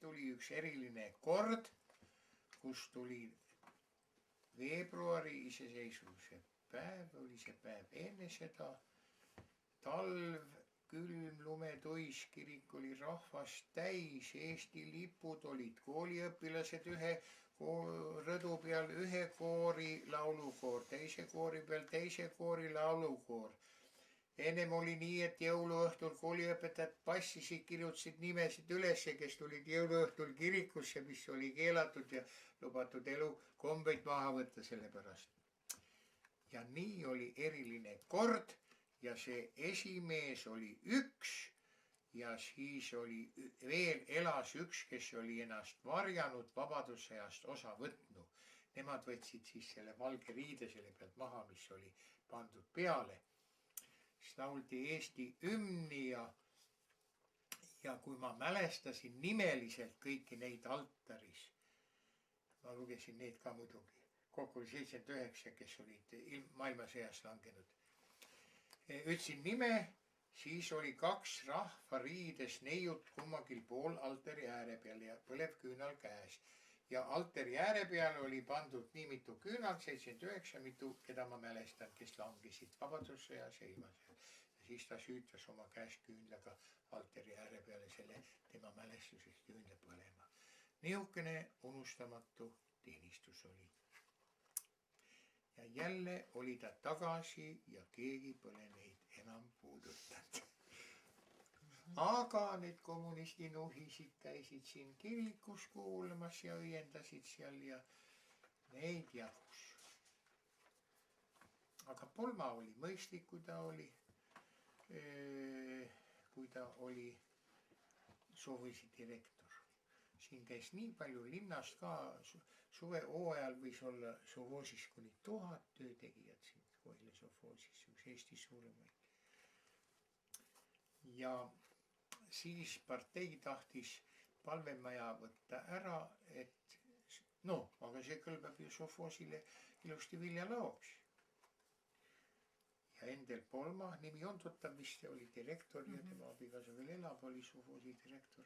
tuli üks eriline kord, kus tuli veebruari iseseisvuse päev, oli see päev enne seda, talv, külm, lumetois, kirik oli rahvast täis, Eesti lipud olid, kooliõpilased ühe rõdu peal, ühe koori laulukoor, teise koori peal teise koori laulukoor. Ennem oli nii, et jõuluõhtul kooliõpetajad passisid, kirjutasid nimesid ülesse, kes tulid jõuluõhtul kirikusse, mis oli keelatud ja lubatud elukombeid maha võtta selle pärast. Ja nii oli eriline kord ja see esimees oli üks ja siis oli veel elas üks, kes oli ennast varjanud vabadussõjast osa võtnud. Nemad võtsid siis selle valge riide selle pealt maha, mis oli pandud peale. Siis lauldi Eesti hümni ja kui ma mälestasin nimeliselt kõiki neid altaris, ma lugesin neid ka muidugi, kokku oli 79, kes olid maailmasõjas langenud. Ütlesin nime, siis oli 2 rahvariides neiut kummagil pool altari ääre peal ja põlev küünal käes. Ja altari ääre peal oli pandud nii mitu küünalt, 79 mitu, keda ma mälestan, kes langesid vabadussõjas ja ilmasõjas. Ja siis ta süütas oma käest küünlaga altari ääre peale selle tema mälestusest küünla põlema. Niisugune unustamatu teenistus oli. Ja jälle oli ta tagasi ja keegi pole neid enam puudutanud. Aga need kommunisti nuhisid käisid siin kirikus kuulamas ja õiendasid seal ja neid jagus. Aga Polma oli mõistlik, kui ta oli Sovhoosi direktor. Siin käis nii palju linnast ka, suve hooajal võis olla Sovhoosis kuni 1000 töötegijat siin Koila Sovhoosis, üks Eesti suuremaid. Ja siis partei tahtis palvemaja võtta ära, et aga see kõlbab ju Sovhoosile ilusti viljalaoks. Ja Endel Polma, nimi on tuttav vist, oli direktor ja tema abikaasa veel elab, oli Sovhoosi direktor.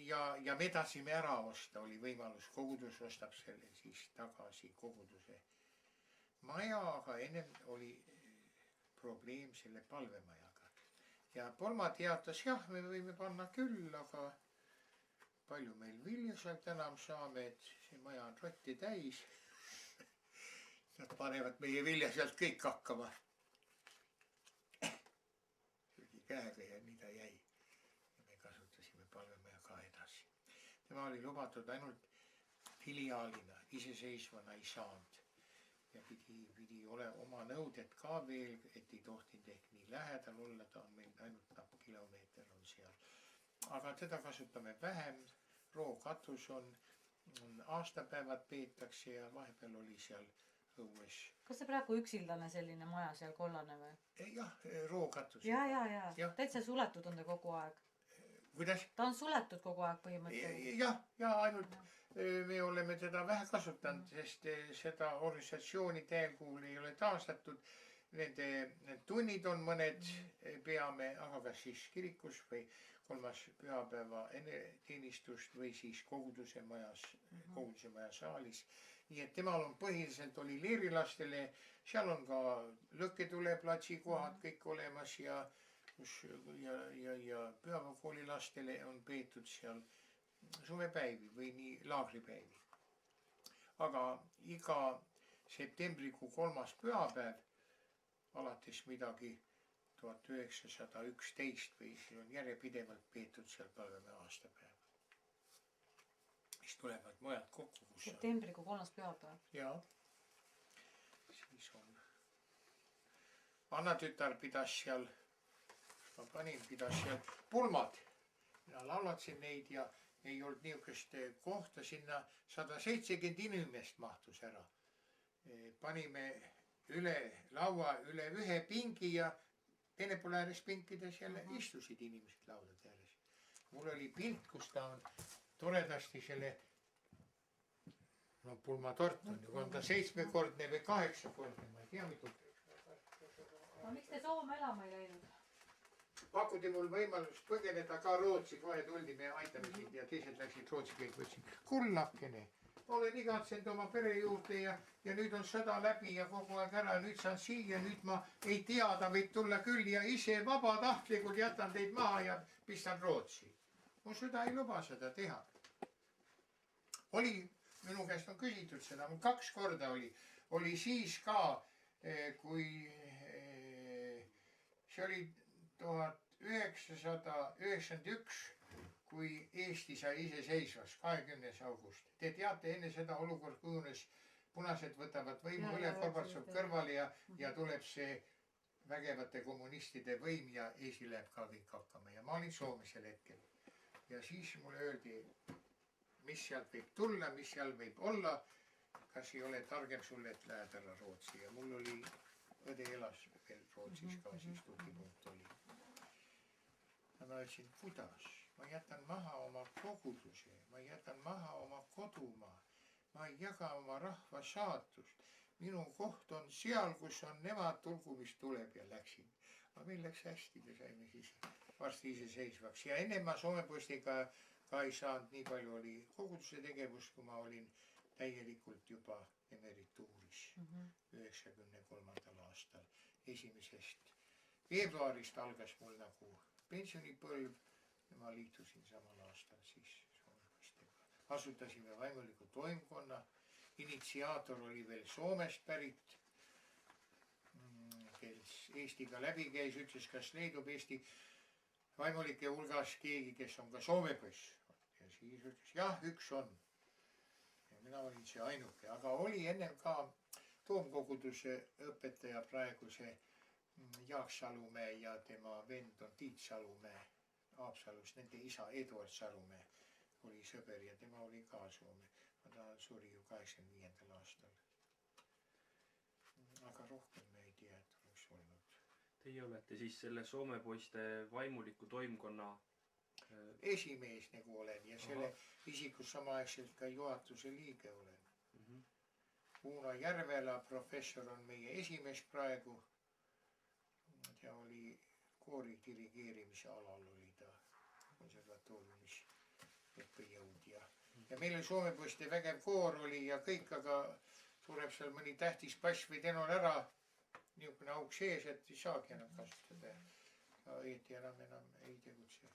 Ja me tahtsime ära osta, oli võimalus, kogudus ostab selle siis tagasi koguduse maja, aga ennem oli probleem selle palvemajaga. Ja Polma teatas, jah, me võime panna küll, aga palju meil vilja sealt enam saame, et see maja on rotti täis. Nad panevad meie vilja sealt kõik hakkama. Käega ja nii ta jäi. Kasutasime palvemaja ka edasi. Tema oli lubatud ainult filiaalina, iseseisvana ei saanud. Ja pidi ole oma nõuded ka veel, et ei tohtinud ehk nii lähedal olla, ta on meil ainult napp kilomeeter on seal. Aga teda kasutame vähem, rookatus on aastapäevad peetakse ja vahepeal oli seal õues. Kas see praegu üksildane selline maja seal kollane või? Jah, rookatus. Ja. Täitsa suletud on ta kogu aeg. Kuidas? Ta on suletud kogu aeg põhimõtteliselt. Ja ainult me oleme teda vähe kasutanud, sest seda organisatsiooni täielkuul ei ole taastatud. Nende tunnid on mõned peame, aga kas siis kirikus või 3. pühapäeva enne teenistust või siis koguduse maja saalis. Nii et temal on põhiliselt oli leerilastele, seal on ka Lõkketule-platsi kohad kõik olemas ja pühapäevakooli lastele on peetud seal suvepäivi või nii laagripäivi. Aga iga septembrikuu 3. pühapäev, alates midagi 1911 või on järjepidevalt peetud seal palvemaja aastapäeva. Siis tulevad mujalt kokku. Septembrikuu 3. pühapäev? Jaa. Siis on. Anna tütar pidas seal pidas seal pulmad. Mina laulatsin neid ja ei olnud niisugust kohta sinna 170 inimest mahtus ära. Panime üle laua üle ühe pingi ja teine pool ääres pinkides jälle istusid inimesed laudade ääres. Mul oli pilt, kus ta on toredasti selle pulmatort on ju, on ta 7-kordne või 8-kordne, ma ei tea mitu. Miks te Soome elama ei läinud? pakuti mul võimalust põgeneda ka Rootsi, kohe tuldi, me aitame sind ja teised läksid Rootsi, kõik võtsin. Kullakene, olen igatsenud oma pere juurde ja nüüd on sõda läbi ja kogu aeg ära, nüüd saan siia, nüüd ma ei tea, ta võib tulla küll ja ise vabatahtlikult jätan teid maha ja pistan Rootsi. Mu süda ei luba seda teha. Oli, minu käest on küsitud seda, mul 2 korda oli siis ka, kui see oli 1991, kui Eesti sai iseseisvaks, 20. august. Te teate, enne seda olukord kujunes, punased võtavad võimu üle, Gorbatšov kõrvale ja tuleb see vägevate kommunistide võim ja Eesti läheb ka kõik hakkama. Ja ma olin Soome sel hetkel. Ja siis mulle öeldi, mis sealt võib tulla, mis seal võib olla, kas ei ole targem sulle, et lähed ära Rootsi. Ja mul oli, õde elas veel Rootsis ka, siis tugipunkt oli. Ja ma ütlesin, kuidas? Ma jätan maha oma koguduse, ma jätan maha oma kodumaa, ma ei jaga oma rahva saatust. Minu koht on seal, kus on nemad, tulgu mis tuleb ja läksin. Aga meil läks hästi, me saime siis varsti iseseisvaks. Ja enne ma Soome Postiga ka ei saanud, nii palju oli koguduse tegevus, kui ma olin täielikult juba emerituuris 93. aastal. 1. veebruarist algas mul nagu pensionipõlv ja ma liitusin samal aastal siis Soome Postiga. Asutasime vaimuliku toimkonna, initsiaator oli veel Soomest pärit, kes Eestiga läbi käis, ütles, kas leidub Eesti vaimulike hulgas keegi, kes on ka Soome poiss. Ja siis ütles, jah, üks on. Ja mina olin see ainuke, aga oli ennem ka toomkoguduse õpetaja praeguse Jaak Salumäe ja tema vend on Tiit Salumäe Haapsalus, nende isa Eduard Salumäe oli sõber ja tema oli ka Soome. Ta suri ju 85. aastal. Aga rohkem me ei tea, et oleks olnud. Teie olete siis selle Soome poiste vaimuliku toimkonna esimees nagu olen ja selle isikus samaaegselt ka juhatuse liige olen. Uno Järvela, professor, on meie esimees praegu. Ta oli koori dirigeerimise alal, oli ta konservatooriumis õppejõud ja meil Soome poiste vägev koor oli ja kõik, aga sureb seal mõni tähtis bass või tenor ära, niisugune auk sees, et ei saagi enam kasutada. Õieti enam ei tegutse.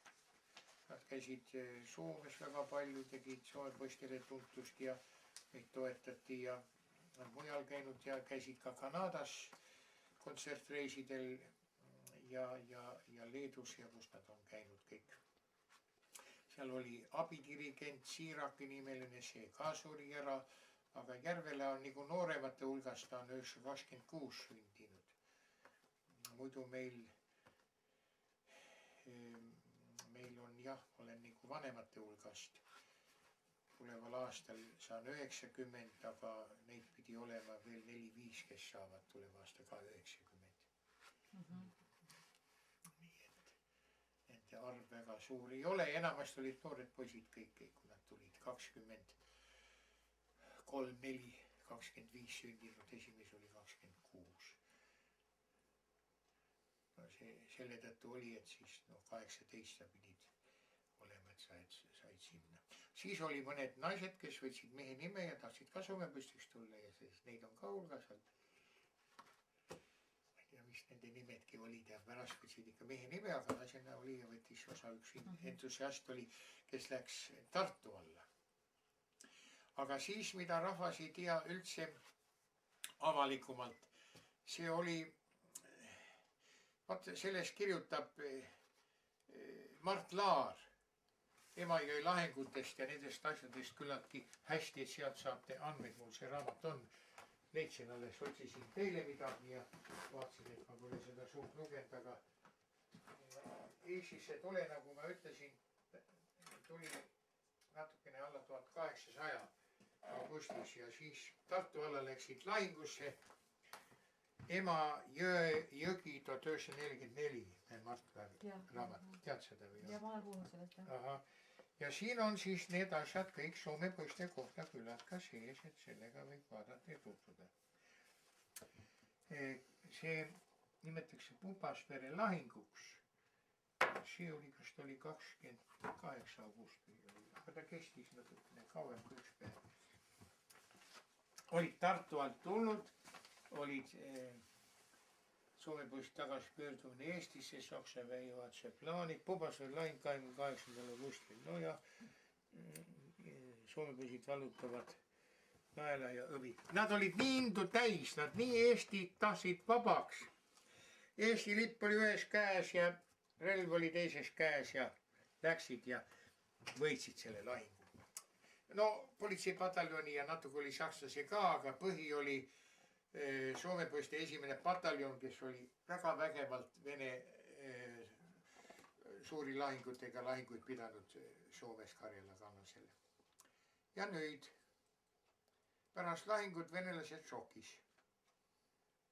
Nad käisid Soomes väga palju, tegid Soome poistele tuntust ja meid toetati ja mujal käinud ja käisid ka Kanadas kontsertreisidel ja Leedus ja kus nad on käinud kõik. Seal oli abidirigent Siiraki nimeline, see ka suri ära, aga Järvela on nagu nooremate hulgas, ta on 1926 sündinud. Muidu meil on jah, olen nagu vanemate hulgast. Tuleval aastal saan 90, aga neid pidi olema veel 4-5, kes saavad tuleval aasta ka 90. Arv väga suur ei ole, enamasti olid noored poisid kõik, kui nad tulid 23, 4, 25 sündinud, esimees oli 26. No selle tõttu oli, et siis 18 pidid olema, et said sinna. Siis oli mõned naised, kes võtsid mehe nime ja tahtsid ka Soome postiks tulla ja siis neid on ka hulgas olnud. Mis nende nimedki olid ja pärast võtsid ikka mehe nime, aga naisena oli ja võttis osa üks entusiast oli, kes läks Tartu alla. Aga siis, mida rahvas ei tea üldse avalikumalt, see oli, vaata sellest kirjutab Mart Laar Emajõe lahingutest ja nendest asjadest küllaltki hästi, et sealt saab andmeid, mul see raamat on. Leidsin alles, otsisin teile midagi ja vaatasin, et ma pole seda suurt lugenud, aga Eestisse tule, nagu ma ütlesin, tuli natukene alla 1800 augustis ja siis Tartu alla läksid lahingusse Emajõgi 1944, Mart raamat, tead seda või? Ja ma olen kuulnud sellest, jah. Ja siin on siis need asjad kõik Soome poiste kohta küllalt ka sees, et sellega võib vaadata ja tutvuda. See nimetatakse Pupaspere lahinguks see oli, kas ta oli 28 augusti, aga ta kestis natukene kauem kui üks päev. Olid Tartu alt tulnud, olid Soome poiss tagasi pöördumine Eestisse, Saksa väejuhatuse plaanid, Pubasel lahing 28. augustil. No ja Soome poisid vallutavad naela ja õvi. Nad olid nii indu täis, nad nii Eestit tahtsid vabaks. Eesti lipp oli ühes käes ja relv oli teises käes ja läksid ja võitsid selle lahingu. No politseipataljoni ja natuke oli sakslasi ka, aga põhi oli Soome poiste esimene pataljon, kes oli väga vägevalt Vene suuri lahingutega lahinguid pidanud Soomes Karjala kannasel. Ja nüüd pärast lahingut venelased šokis.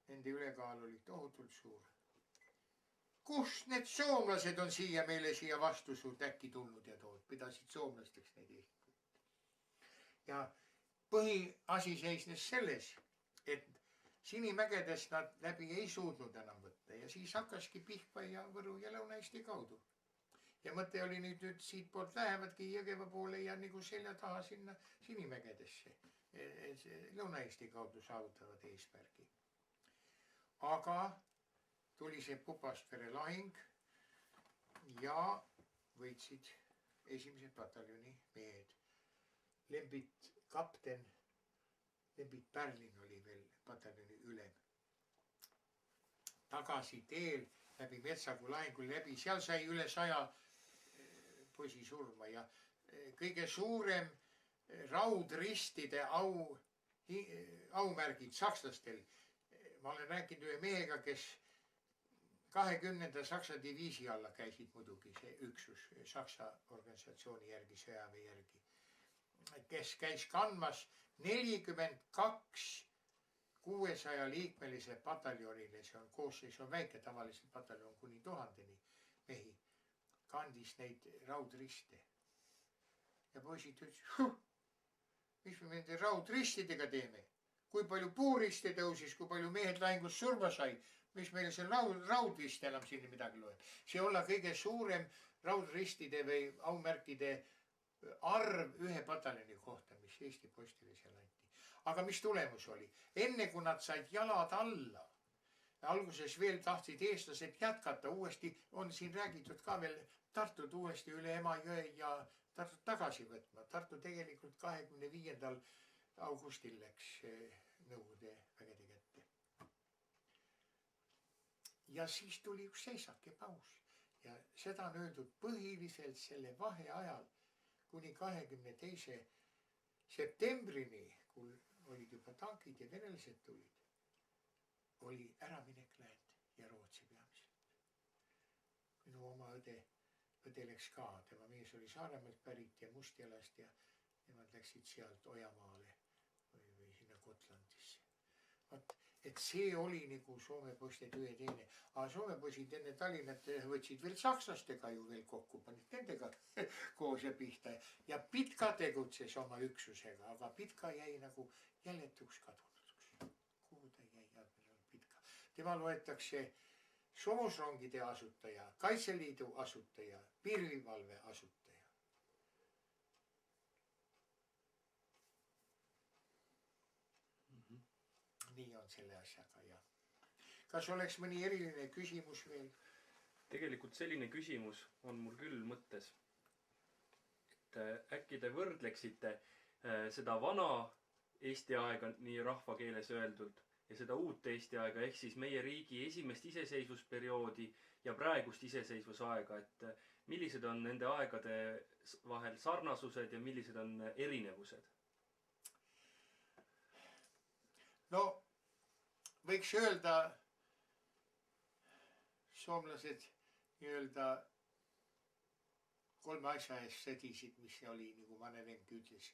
Nende ülekaal oli tohutult suur. Kust need soomlased on meile siia vastusuud äkki tulnud ja tood, pidasid soomlasteks neid Eestit. Ja põhiasi seisnes selles, et Sinimägedes nad läbi ei suutnud enam võtta ja siis hakkaski Pihkva ja Võru ja Lõuna-Eesti kaudu. Ja mõte oli nüüd siit poolt lähevadki Jõgeva poole ja nagu selja taha sinna Sinimägedesse. Lõuna-Eesti kaudu saavutavad eesmärgi. Aga tuli see Pupastvere lahing ja võitsid esimese pataljoni mehed. Lembit kapten, Lembit Pärlin oli veel pataljoni ülem. Tagasi teel läbi Metsaku lahingul läbi, seal sai üle 100 poisi surma ja kõige suurem raudristide aumärgid sakslastel. Ma olen rääkinud ühe mehega, kes 20. Saksa diviisi alla käisid muidugi see üksus Saksa organisatsiooni järgi, sõjaväe järgi, kes käis kandmas 42 600 liikmelise pataljonile, see on koosseis on väike, tavaliselt pataljon kuni 1000 mehi, kandis neid raudriste. Ja poisid ütlesid, mis me nende raudristidega teeme? Kui palju puuriste tõusis, kui palju mehed lahingus surma sai, mis meil see raudrist enam sinna midagi loeb. See olla kõige suurem raudristide või aumärkide arv ühe pataljoni kohta, mis Eesti poistele seal anti. Aga mis tulemus oli? Enne kui nad said jalad alla, alguses veel tahtsid eestlased jätkata, uuesti on siin räägitud ka veel Tartut uuesti üle Emajõe ja Tartut tagasi võtma. Tartu tegelikult 25. augustil läks Nõukogude vägede kätte. Ja siis tuli üks seisak ja paus. Ja seda on öeldud põhiliselt selle vaheajal kuni 22. septembrini, kui olid juba tankid ja venelased tulid, oli äraminek Läänd ja Rootsi peamiselt. Minu oma õde läks ka, tema mees oli Saaremaalt pärit ja Mustjalast ja nemad läksid sealt Ojamaale või sinna Gotlandisse. Et see oli nagu Soome poiste töö teine. Aga Soome poisid enne Tallinnat võtsid veel sakslastega ju veel kokku, panid nendega koos ja pihta. Ja Pitka tegutses oma üksusega, aga Pitka jäi nagu jäljetuks kadunuks. Kuhu ta jäi admiral Pitka? Tema loetakse soomusrongide asutaja, Kaitseliidu asutaja, piirivalve asutaja. Nii on selle asjaga ja kas oleks mõni eriline küsimus veel? Tegelikult selline küsimus on mul küll mõttes. Et äkki te võrdleksite seda vana Eesti aega, nii rahvakeeles öeldult, ja seda uut Eesti aega, ehk siis meie riigi esimest iseseisvusperioodi ja praegust iseseisvusaega, et millised on nende aegade vahel sarnasused ja millised on erinevused? No võiks öelda, soomlased nii-öelda 3 asja eest sõdisid, mis oli, nagu Vanevenki ütles.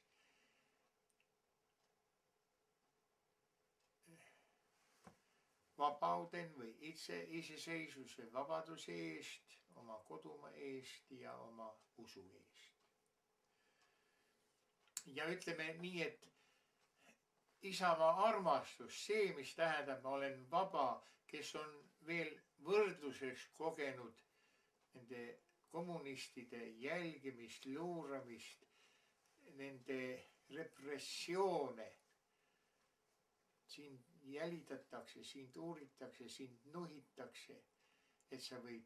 Vapauden või iseseisvus või vabaduse eest, oma kodumaa eest ja oma usu eest. Ja ütleme nii, et Isamaa armastus, see, mis tähendab, ma olen vaba, kes on veel võrdluseks kogenud nende kommunistide jälgimist, luuramist, nende repressioone. Sind jälitatakse, sind uuritakse, sind nuhitakse, et sa võid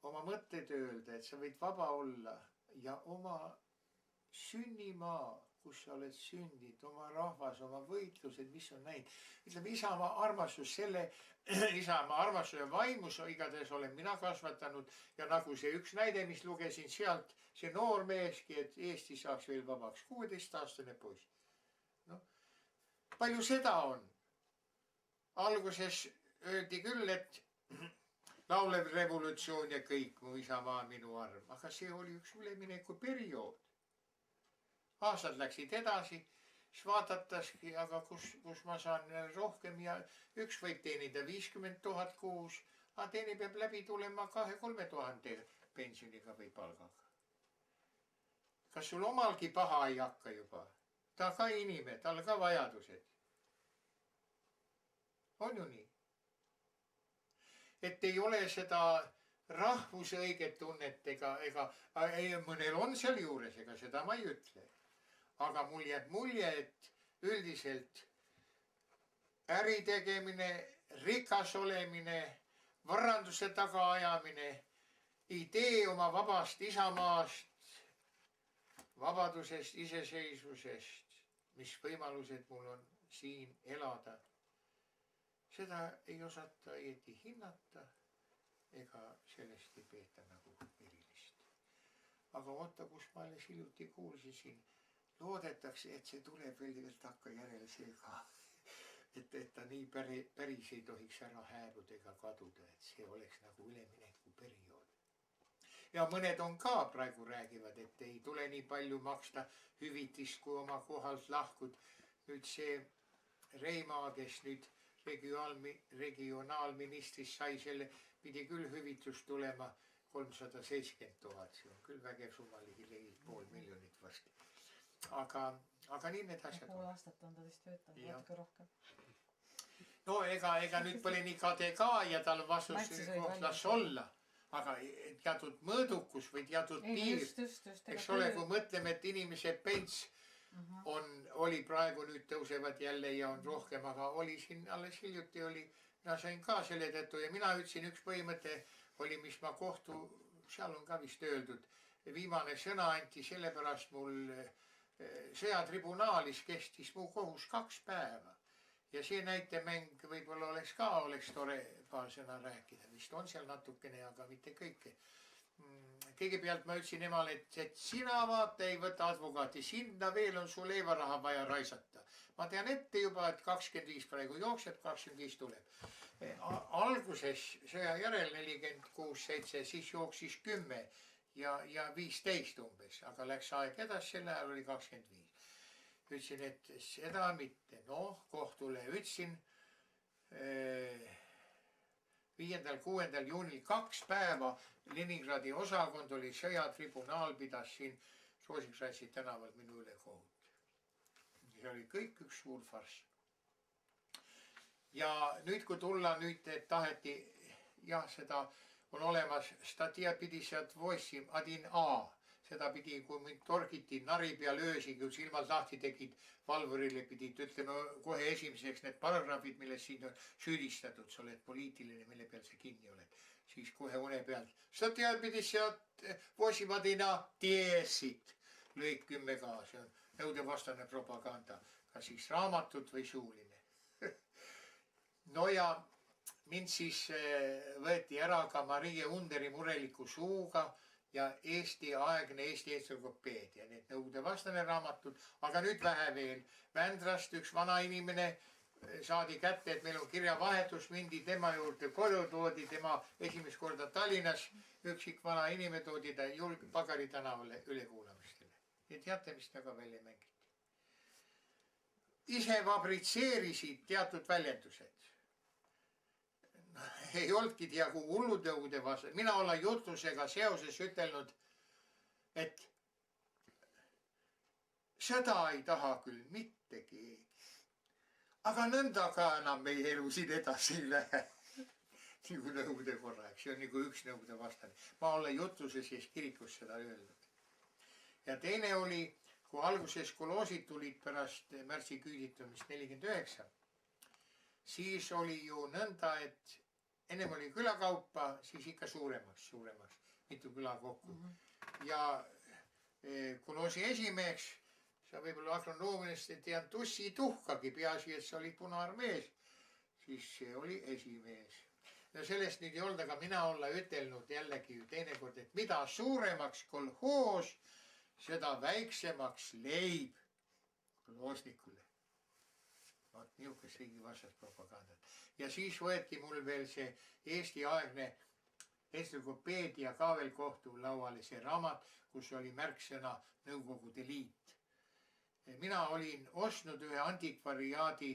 oma mõtted öelda, et sa võid vaba olla ja oma sünnimaa, kus sa oled sündinud, oma rahvas, oma võitlused, mis on näinud. Ütleme, Isamaa armastus, selle Isamaa armastuse vaimus igatahes olen mina kasvatanud ja nagu see üks näide, mis lugesin sealt, see noor meeski, et Eesti saaks veel vabaks, 16-aastane poiss. No, palju seda on? Alguses öeldi küll, et laulev revolutsioon ja kõik, mu Isamaa, minu arm, aga see oli üks üleminekuperiood. Aastad läksid edasi, siis vaadataski, aga kus ma saan rohkem ja üks võib teenida 50 000 kuus, aga teine peab läbi tulema 2-3 000 pensioniga või palgaga. Kas sul omalgi paha ei hakka juba? Ta ka inimene, tal ka vajadused. On ju nii? Et ei ole seda rahvuse õiget tunnet ega mõnel on seal juures, ega seda ma ei ütle. Aga mul jääb mulje, et üldiselt äritegemine, rikas olemine, varanduse tagaajamine, idee oma vabast isamaast, vabadusest, iseseisvusest, mis võimalused mul on siin elada. Seda ei osata õieti hinnata ega sellest ei peeta nagu erilist. Aga oota, kus ma alles hiljuti kuulsisin, loodetakse, et see tuleb veel takka järele see ka. Et ta nii päris ei tohiks ära hääbuda ega kaduda, et see oleks nagu ülemineku periood. Ja mõned on ka praegu räägivad, et ei tule nii palju maksta hüvitist, kui oma kohalt lahkud. Nüüd see Reimaa, kes nüüd regionaalministris sai selle, pidi küll hüvitus tulema 370 000, see on küll vägev summa, ligi 5,5 miljonit vast. Aga nii need asjad on. Pool aastat on ta vist töötanud, natuke rohkem. No ega nüüd pole nii kade ka ja tal vastus las olla, aga teatud mõõdukus või teatud piir, eks ole, kui mõtleme, et inimese pents oli praegu nüüd tõusevad jälle ja on rohkem, aga oli siin alles hiljuti oli, mina sain ka selle tõttu ja mina ütlesin üks põhimõte oli, mis ma seal on ka vist öeldud, viimane sõna anti sellepärast mul sõjatribunaalis kestis mu kohus 2 päeva ja see näitemäng võib-olla oleks tore paar sõna rääkida, vist on seal natukene, aga mitte kõike. Kõigepealt ma ütlesin emale, et sina vaata ei võta advokaati, sinna veel on su leivaraha vaja raisata. Ma tean ette juba, et 25 praegu jookseb, 25 tuleb. Alguses sõja järel 46-7, siis jooksis 10 ja 15 umbes, aga läks aeg edasi, selle ajal oli 25. Ütlesin, et seda mitte, kohtule ütlesin 5.–6. juunil 2 päeva Leningradi osakond oli sõjatribunaal, pidas siin Roosikrantsi tänaval minu üle kohut. See oli kõik üks suur farss. Ja nüüd, kui tulla nüüd, et taheti, seda on olemas, statia pidi sealt voisim adin A. Seda pidi, kui mind torgiti nari peal öösin, kui silmad lahti tegid, valvurile pidid ütlema kohe esimeseks need paragrahvid, milles sind on süüdistatud, sa oled poliitiline, mille peal sa kinni oled. Siis kohe une pealt. Statia pidi sealt voisim adin A tiesit, lõik 10 ka, see on nõudevastane propaganda, kas siis raamatut või suuline. No ja mind siis võeti ära ka Marie Underi mureliku suuga ja Eesti-aegne Eesti entsüklopeedia, need nõudevastane raamatud, aga nüüd vähe veel. Vändrast üks vana inimene saadi kätte, et meil on kirjavahetus, mindi tema juurde kodu, toodi tema esimest korda Tallinnas, üksik vana inimene toodi ta Pagari tänavale ülekuulamistele. Ja teate, mis taga välja mängiti? Ise fabritseerisid teatud väljendused. Ei olnudki tea kui hullutõude vastu. Mina olen jutlusega seoses ütelnud, et seda ei taha küll mitte keegi. Aga nõnda ka enam meie elu siin edasi ei lähe. nagu Nõukogude korra, eks see on nagu üks Nõukogude vastane. ma olen jutluses ja kirikus seda öelnud. ja teine oli, kui alguses koloosid tulid pärast märtsi küüditamist 49, siis oli ju nõnda, et ennem oli külakaupa, siis ikka suuremaks, mitu küla kokku. Ja koloosi esimeheks, sa võib-olla agronoomiast ei teadnud Tussi Tuhkagi, peaasi, et sa olid Punaarmees, siis see oli esimees. ja sellest nüüd ei olnud, aga mina olla ütelnud jällegi teinekord, et mida suuremaks kolhoos, seda väiksemaks leib koloosnikule. Vot niisugust riigi vastast propagandat. ja siis võeti mul veel see Eesti-aegne entsüklopeedia ka veel kohtu lauale, see raamat, kus oli märksõna Nõukogude Liit. mina olin ostnud ühe antikvariaadi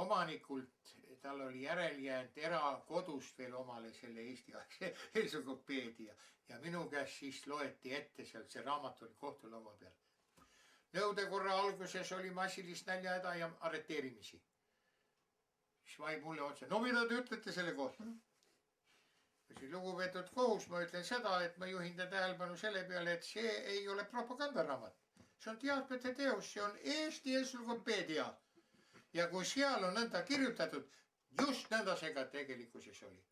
omanikult, tal oli järelejäänud erakodust veel omale selle Eesti-aegse entsüklopeedia ja minu käest siis loeti ette sealt, see raamat oli kohtulaua peal. Nõudekorra alguses oli massilist näljahäda ja arreteerimisi. siis vai mulle otse, no mida te ütlete selle kohta? siis lugupeetud kohus, ma ütlen seda, et ma juhin ta tähelepanu selle peale, et see ei ole propagandaraamat. see on teadmete teos, see on Eesti entsüklopeedia. ja kui seal on nõnda kirjutatud, just nõnda see ka tegelikkuses oli.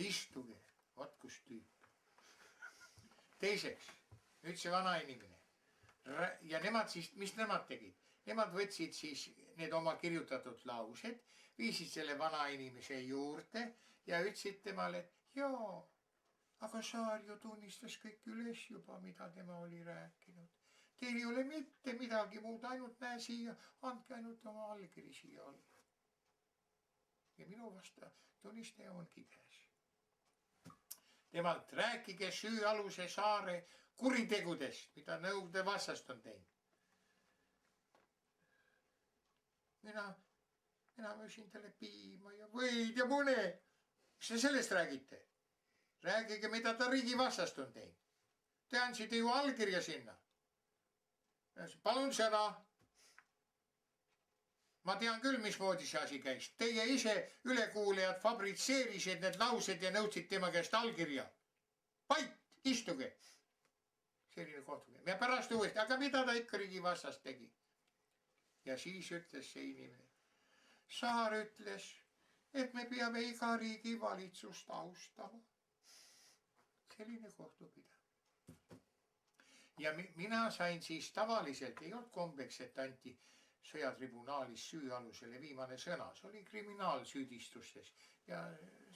istuge, vot kus tüüp. teiseks, nüüd see vana inimene. ja nemad siis, mis nemad tegid? Nemad võtsid siis need oma kirjutatud laused, viisid selle vana inimese juurde ja ütlesid temale, et jaa, aga Saar ju tunnistas kõik üles juba, mida tema oli rääkinud. Teil ei ole mitte midagi muud, ainult näe siia, andke ainult oma allkiri siia alla. ja minu vasta tunnistaja ongi käes. Temalt rääkige süüaluse Saare kuritegudest, mida Nõukogude vastast on teinud. Mina müüsin talle piima ja võid ja mune. Mis te sellest räägite? Räägige, mida ta riigi vastast on teinud. Te andsite ju allkirja sinna. Palun sõna. Ma tean küll, mismoodi see asi käis. Teie ise ülekuulejad fabritseerisid need laused ja nõudsid tema käest allkirja. Vait, istuge. Selline kohtumine. Ja pärast uuesti, aga mida ta ikka riigi vastast tegi? Ja siis ütles see inimene. Saar ütles, et me peame iga riigi valitsust austama. Selline kohtupidaja. Ja mina sain siis tavaliselt, ei olnud kombeks, et anti sõjatribunaalis süüalusele viimane sõna. See oli kriminaalsüüdistustes ja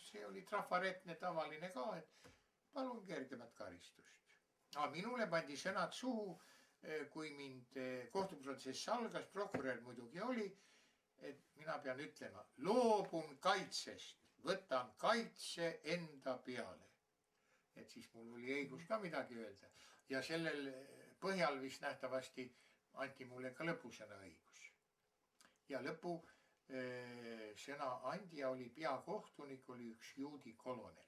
see oli trafaretne tavaline ka, et palun kergemat karistust. Minule pandi sõnad suhu, kui mind kohtuprotsess algas, prokurör muidugi oli, et mina pean ütlema, loobun kaitsest, võtan kaitse enda peale. Et siis mul oli õigus ka midagi öelda. Ja sellel põhjal vist nähtavasti anti mulle ka lõpusõna õigus. Ja lõpu sõna andja oli peakohtunik, oli üks juudi kolonel.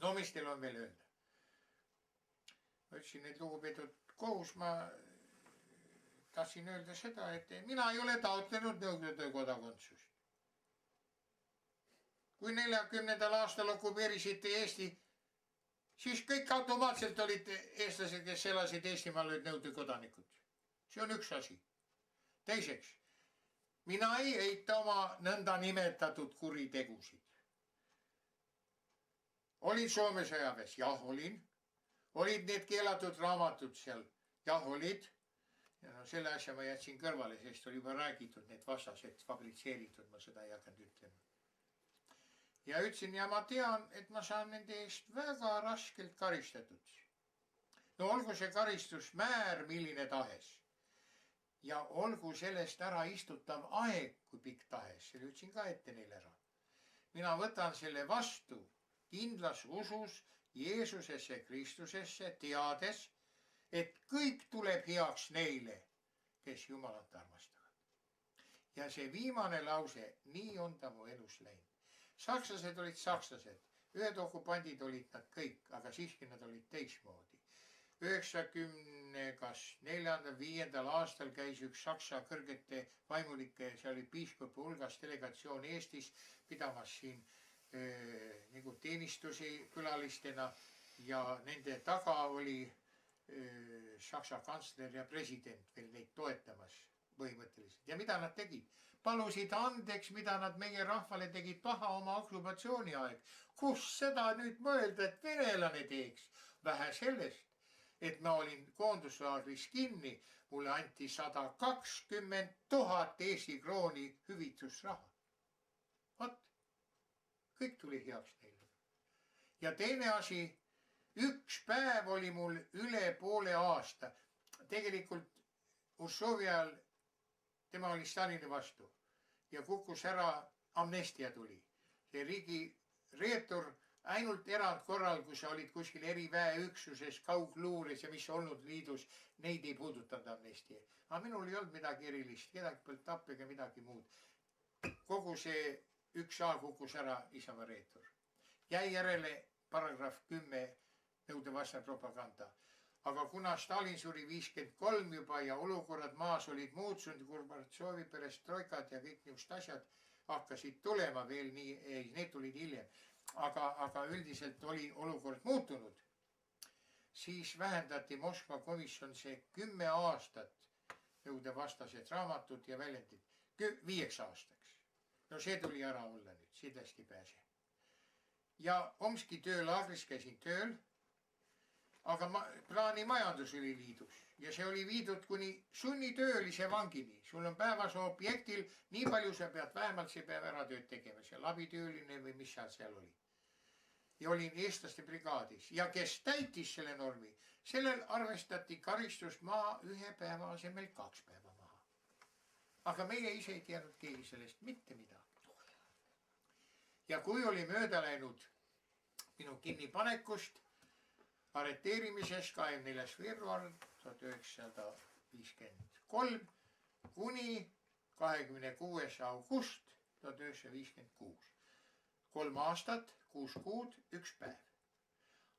No mis teil on veel öelda? Ma ütlesin, et lugupeetud kohus, ma tahtsin öelda seda, et mina ei ole taotlenud Nõukogude kodakondsust. Kui 40. aastal okupeerisite Eesti, siis kõik automaatselt olid eestlased, kes elasid Eestimaal, olid Nõukogude kodanikud. See on üks asi. Teiseks, mina ei eita oma nõnda nimetatud kuritegusid. Olin Soome sõjaväes? Jah, olin. Olid need keelatud raamatud seal? Jah, olid. Ja no selle asja ma jätsin kõrvale, sest oli juba räägitud need vastased, fabritseeritud, ma seda ei hakanud ütlema. Ja ütlesin, ja ma tean, et ma saan nende eest väga raskelt karistatud. No olgu see karistusmäär milline tahes. Ja olgu sellest ära istutav aeg, kui pikk tahes. Selle ütlesin ka ette neile ära. Mina võtan selle vastu kindlas usus Jeesusesse Kristusesse, teades, et kõik tuleb heaks neile, kes Jumalat armastavad. Ja see viimane lause, nii on ta mu elus läinud. Sakslased olid sakslased, ühed okupandid olid nad kõik, aga siiski nad olid teismoodi. 94. aastal käis üks Saksa kõrgete vaimulike, seal oli piiskopi hulgas delegatsioon Eestis pidamas siin nagu teenistusi külalistena ja nende taga oli Saksa kantsler ja president veel neid toetamas põhimõtteliselt. Ja mida nad tegid? Palusid andeks, mida nad meie rahvale tegid paha oma okupatsiooni aeg. Kus seda nüüd mõelda, et venelane teeks? Vähe sellest, et ma olin koonduslaagris kinni, mulle anti 120 000 Eesti krooni hüvitusraha. Vot, kõik tuli heaks neile. Ja teine asi, üks päev oli mul üle poole aasta. Tegelikult Ursoovi ajal tema oli Stalini vastu ja kukkus ära, amnestia tuli. See riigi reetur ainult erandkorral, kui sa olid kuskil eriväeüksuses, kaugluures ja mis olnud liidus, neid ei puudutanud amnestia. Aga minul ei olnud midagi erilist, kedagi polnud tappa ega midagi muud. Kogu see 1A kukkus ära Isamaa reetur. Jäi järele paragrahv 10 nõudevastane propaganda. Aga kuna Stalin suri 53 juba ja olukorrad maas olid muutunud, Gorbatšovi perestroikad ja kõik niisugused asjad hakkasid tulema veel nii, need tulid hiljem. Aga üldiselt oli olukord muutunud. Siis vähendati Moskva komisjon see 10 aastat nõudevastased raamatud ja väljendid 5 aastaks. No see tuli ära olla nüüd, sidest ei pääse. Ja Omski töölaagris käisin tööl. Aga plaanimajandus oli liidus ja see oli viidud kuni sunnitöölise vangini. Sul on päevas objektil, nii palju sa pead vähemalt see päev ära tööd tegema, see abitööline või mis seal oli. Ja olin eestlaste brigaadis ja kes täitis selle normi, sellel arvestati karistust maha 1 päeva asemel 2 päeva maha. Aga meie ise ei teadnud keegi sellest mitte midagi. Ja kui oli mööda läinud minu kinnipanekust, arreteerimisest 24. veebruar 1953 kuni 26. august 1956. 3 aastat, 6 kuud, 1 päev.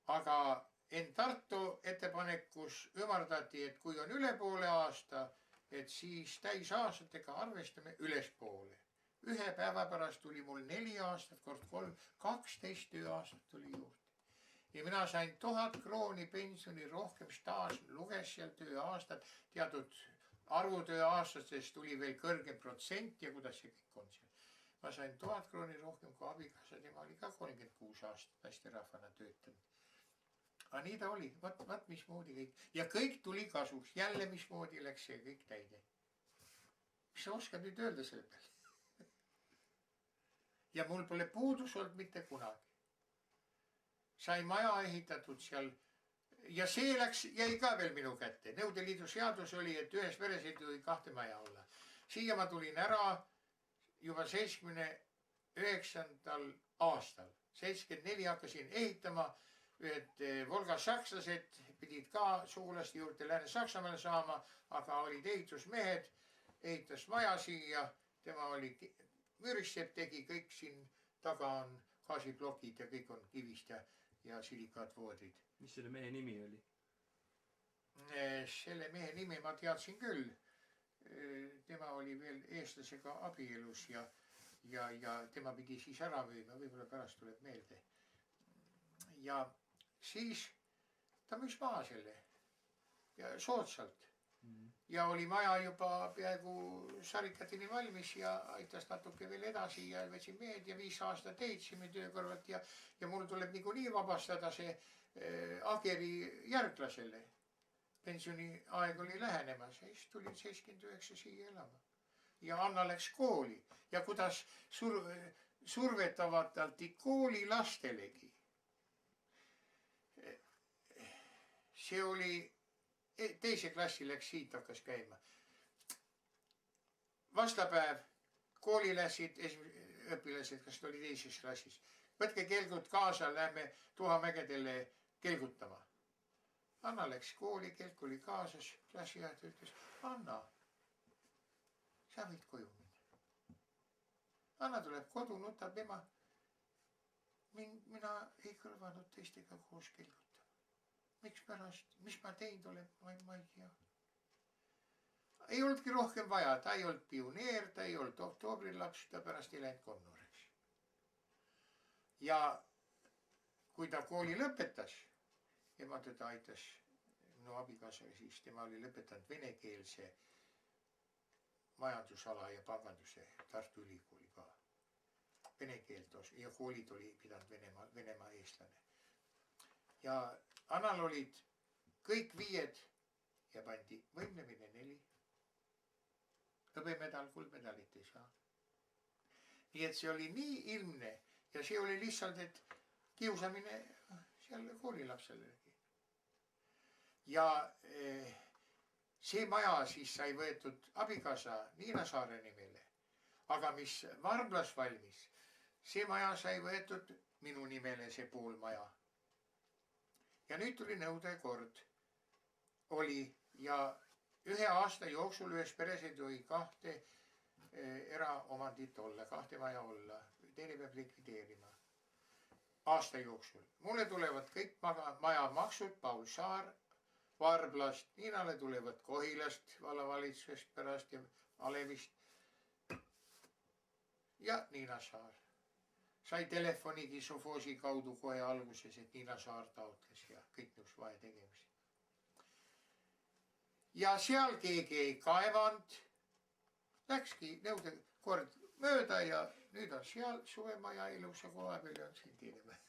Aga Tartu ettepanekus ümardati, et kui on üle poole aasta, et siis täisaastatega arvestame ülespoole. 1 päeva pärast tuli mul 4 aastat kord 3, 12 tööaastat tuli juurde. Ja mina sain 1000 krooni pensioni rohkem staaž, luges seal tööaastad, teatud arvutööaastatest tuli veel kõrgem protsent ja kuidas see kõik on seal. Ma sain 1000 krooni rohkem kui abikaasa, tema oli ka 36 aastat naisterahvana töötanud. Aga nii ta oli, vaat mismoodi kõik. Ja kõik tuli kasuks, jälle mismoodi läks see kõik täide. Mis sa oskad nüüd öelda selle peale? Ja mul pole puudus olnud mitte kunagi. Sai maja ehitatud seal ja see jäi ka veel minu kätte. Nõudeliidu seadus oli, et ühes peres ei tohi 2 maja olla. Siia ma tulin ära juba 79. aastal. 74 hakkasin ehitama, et Volga sakslased pidid ka sugulaste juurde Lääne-Saksamaale saama, aga olid ehitusmehed, ehitas maja siia, tema oli müürissepp, tegi kõik siin taga on gaasiplokid ja kõik on kivist ja silikaatvoodid. Mis selle mehe nimi oli? Selle mehe nimi ma teadsin küll. Tema oli veel eestlasega abielus ja tema pidi siis ära müüma, võib-olla pärast tuleb meelde. Ja siis ta müüs maha selle ja soodsalt. Ja oli maja juba peaaegu sarikatini valmis ja aitas natuke veel edasi ja võtsin mehed ja 5 aastat ehitsime töö kõrvalt ja mul tuleb niikuinii vabastada see Ageri järglasele. Pensioniaeg oli lähenemas ja siis tulin 79 siia elama. Ja Anna läks kooli ja kuidas survetavatalt kooli lastelegi. See oli, teise klassi läks siit, hakkas käima. Vastapäev, kooli läksid õpilased, kas ta oli teises klassis. Võtke kelgud kaasa, lähme Tuhamägedele kelgutama. Anna läks kooli, kelk oli kaasas, klassijuhataja ütles, Anna, sa võid koju minna. Anna tuleb kodu, nutab ema. Mina ei kõlvanud teistega koos kelgutama. mikspärast, mis ma teinud olen, ma ei tea. Ei olnudki rohkem vaja, ta ei olnud pioneer, ta ei olnud oktoobrilaps, ta pärast ei läinud konnoriks. Ja kui ta kooli lõpetas, ema teda aitas, minu abikaasa siis, tema oli lõpetanud venekeelse majandusala ja panganduse Tartu Ülikooli ka. Vene keelt ja koolid oli pidanud Venemaa eestlane. Ja Annal olid kõik 5 ja pandi võimlemine 4. Hõbemedal, kuldmedalit ei saa. Nii et see oli nii ilmne ja see oli lihtsalt, et kiusamine seal koolilapselegi. Ja see maja siis sai võetud abikaasa Niina Saare nimele. Aga mis Varblas valmis, see maja sai võetud minu nimele, see pool maja. Ja nüüd tuli nõudekord. Oli ja 1 aasta jooksul ühes peres ei tohi 2 eraomandit olla, 2 maja olla. Teine peab likvideerima. Aasta jooksul. Mulle tulevad kõik maja maksud, Paul Saar, Varblast, Niinale tulevad Kohilast, vallavalitsusest pärast ja Alevist. Ja Niina Saar. Sai telefonigi Sofoosi kaudu kohe alguses, et Niina Saar taotles ja kõik nõus vaja tegemist. Ja seal keegi ei kaevanud. Läkski nõudekord mööda ja nüüd on seal suvemaja ilusa koha peal ja on siin teine maja.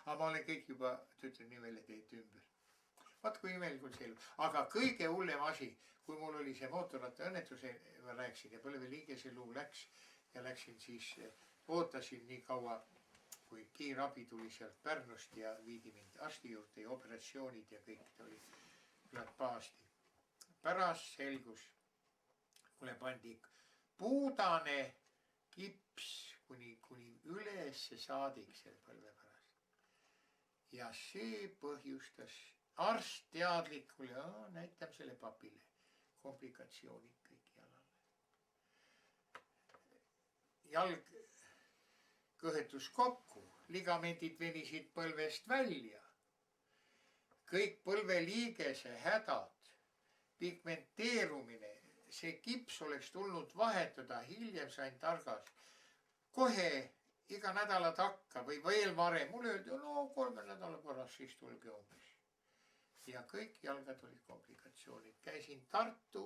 Aga ma olen kõik juba tütre nimele teinud ümber. Vaat kui imelikult see elu. Aga kõige hullem asi, kui mul oli see mootorratta õnnetuse, ma rääksin ja põlveliigese luu läks ja läksin siis, ootasin nii kaua, kui kiirabi tuli sealt Pärnust ja viidi mind arsti juurde ja operatsioonid ja kõik oli küllalt pahasti. Pärast selgus, mulle pandi puudane kips kuni ülesse saadik selle põlve pärast. Ja see põhjustas arst teadlikule, näitab selle papile, komplikatsioonid kõik jalale. Jalg kõhetus kokku, ligamendid venisid põlvest välja. Kõik põlveliigese hädad, pigmenteerumine, see kips oleks tulnud vahetada, hiljem sain targas. Kohe iga nädala takka või veel varem, mulle öeldi, no 3 nädala pärast siis tulge umbes. Ja kõik jalgad olid komplikatsioonid. Käisin Tartu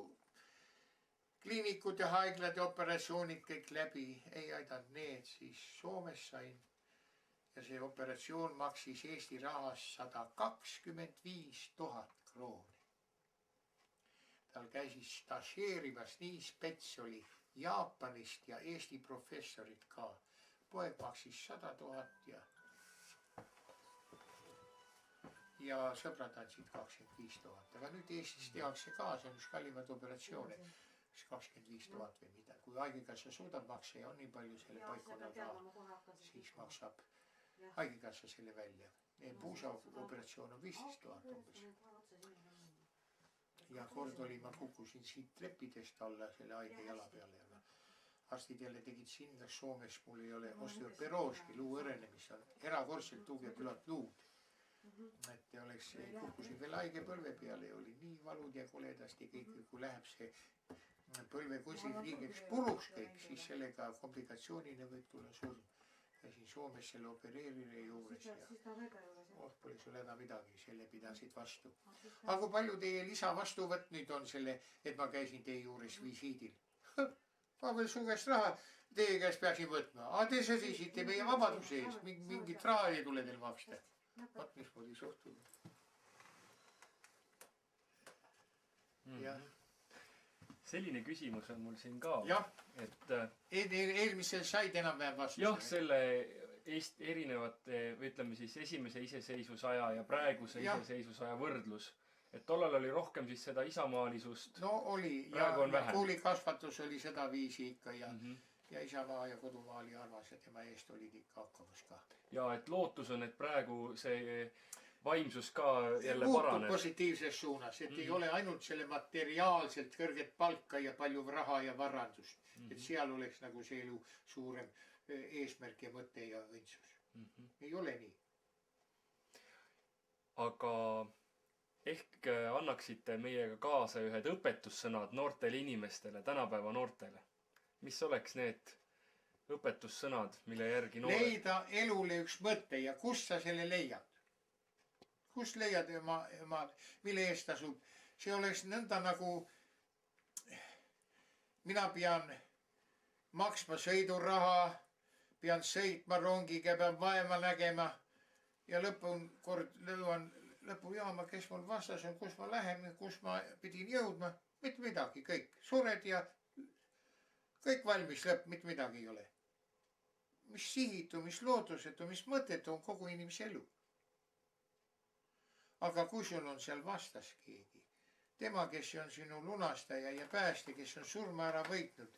kliinikud ja haiglad ja operatsioonid kõik läbi. Ei aidanud need, siis Soomes sain. Ja see operatsioon maksis Eesti rahas 125 000 krooni. Tal käisis stažeerimas, nii spets oli Jaapanist ja Eesti professorid ka. Poeg maksis 100 000 ja sõbrad andsid 25 000. Aga nüüd Eestis tehakse ka, see on üks kallimad operatsioone. 25 000 või mida. Kui haigekassa suudab maksa ja on nii palju selle paikkonal ka, siis maksab haigekassa selle välja. Puusa operatsioon on 15 000 umbes. Ja kord oli, ma kukkusin siit trepidest alla selle haige jala peale. Arstid jälle tegid sinna, Soomes mul ei ole osteoperooski, luu õrenemis on erakordselt tugev ülat luud. Et oleks, kukkusin veel haige põlve peale ja oli nii valud ja koledasti kõik, kui läheb see põlve kunstliigeks puruks kõik, siis sellega komplikatsioonina võib tulla surm. Käisin Soomes selle opereerija juures ja pole sul häda midagi, selle pidasid vastu. Aga kui palju teie lisavastuvõtt nüüd on selle, et ma käisin teie juures visiidil? Ma veel su käest raha teie käest peaksin võtma. Aga te sõdisite meie vabaduse eest, mingit raha ei tule teil maksta. Vaat mismoodi suhtuda. Selline küsimus on mul siin ka. Et eelmisel said enam-vähem vastu. Jah, selle erinevate, ütleme siis esimese iseseisvusaja ja praeguse iseseisvusaja võrdlus. Et tollal oli rohkem siis seda isamaalisust. No oli ja koolikasvatus oli seda viisi ikka ja isamaa ja kodumaa oli armas ja tema eest olid ikka hakkamas ka. Ja et lootus on, et praegu see vaimsus ka jälle paraneb. Muutub positiivses suunas, et ei ole ainult selle materiaalselt kõrget palka ja palju raha ja varandust. Et seal oleks nagu see elu suurem eesmärk ja mõte ja õndsus. Ei ole nii. Aga ehk annaksite meiega kaasa ühed õpetussõnad noortele inimestele, tänapäeva noortele. Mis oleks need õpetussõnad, mille järgi noored... Leida elule üks mõte ja kust sa selle leiad? Kust leiad mille eest tasub? See oleks nõnda nagu mina pean maksma sõiduraha, pean sõitma rongiga, pean vaeva nägema ja lõpujaama, kes mul vastas on, kus ma lähen, kus ma pidin jõudma, mitte midagi, kõik. Sured ja kõik valmis lõpp, mitte midagi ei ole. Mis sihitu, mis loodusetu, mis mõtetu on kogu inimese elu. Aga kui sul on seal vastas keegi, tema, kes on sinu lunastaja ja päästja, kes on surma ära võitnud.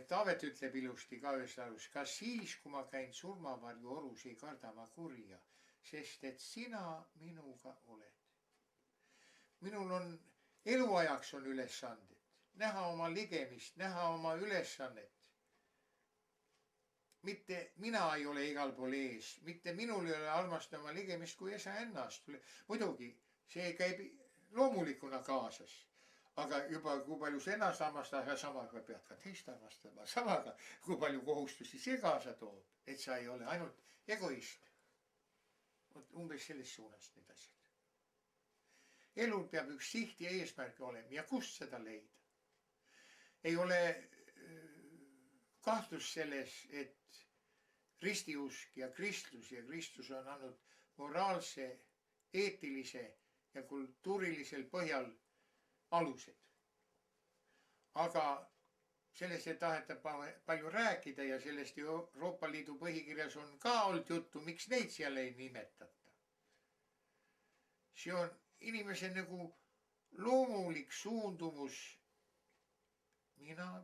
Taavet ütleb ilusti ka ühes laulus, ka siis, kui ma käin surmavarju orus, ei karda ma kurja, sest et sina minuga oled. Minul on eluajaks on ülesanded, näha oma ligemist, näha oma ülesannet. Mitte mina ei ole igal pool ees, mitte minul ei ole armastada oma ligemist kui esa ennast. Muidugi, see käib loomulikuna kaasas. Aga juba kui palju sa ennast armastada, aga samaga pead ka teist armastama. Samaga kui palju kohustusi see kaasa toob, et sa ei ole ainult egoist. Umbes selles suunas need asjad. Elul peab üks siht ja eesmärk olema ja kust seda leida. Ei ole kahtlus selles, et ristiusk ja Kristus on andnud moraalse, eetilise ja kultuurilisel põhjal alused. Aga sellest ei taheta palju rääkida ja sellest Euroopa Liidu põhikirjas on ka olnud juttu, miks neid seal ei nimetata. See on inimese nagu loomulik suundumus mina.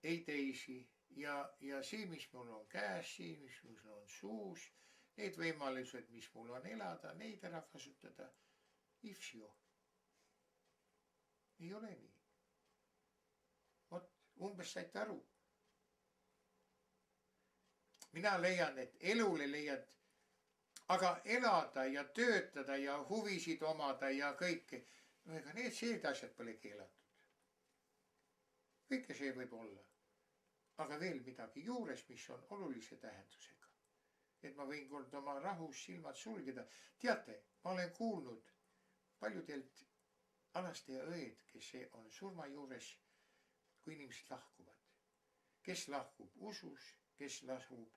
Ei teisi ja see, mis mul on käes, see, mis mul on suus, need võimalused, mis mul on elada, neid ära kasutada. Ifsio. Ei ole nii. Umbes saite aru. Mina leian, et elule leiad, aga elada ja töötada ja huvisid omada ja kõike, no ega need asjad pole keelatud. Kõike see võib olla. Aga veel midagi juures, mis on olulise tähendusega. Et ma võin kord oma rahus silmad sulgeda. Teate, ma olen kuulnud paljudelt alaste ja õed, kes on surma juures, kui inimesed lahkuvad. Kes lahkub usus, kes lahkub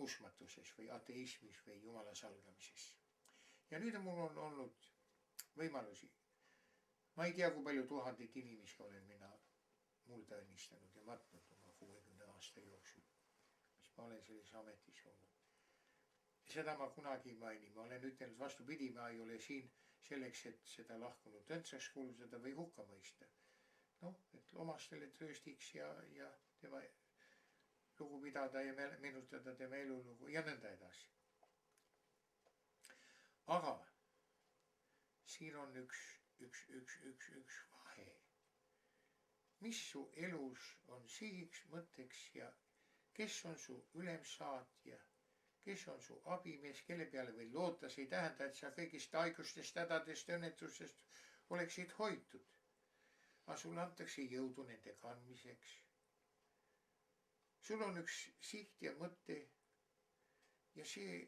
usmatuses või ateismis või jumala salgamises. Ja nüüd mul on olnud võimalusi. Ma ei tea, kui palju tuhandeid inimesi olen mina mulda õnnistanud ja matnud oma 60 aasta jooksul, mis ma olen selles ametis olnud. Seda ma kunagi ei maini. Ma olen ütelnud vastupidi, ma ei ole siin selleks, et seda lahkunud õndsaks kuulutada või hukka mõista. Noh, et omastele trööstiks ja tema lugu pidada ja meenutada tema elulugu ja nõnda edasi. Aga siin on üks vahe. Mis su elus on sihiks, mõtteks ja kes on su ülemsaatja, kes on su abimees, kelle peale võid loota, see ei tähenda, et sa kõigist haigustest, hädadest, õnnetusest oleksid hoitud. Aga sul antakse jõudu nende kandmiseks. Sul on üks siht ja mõte ja see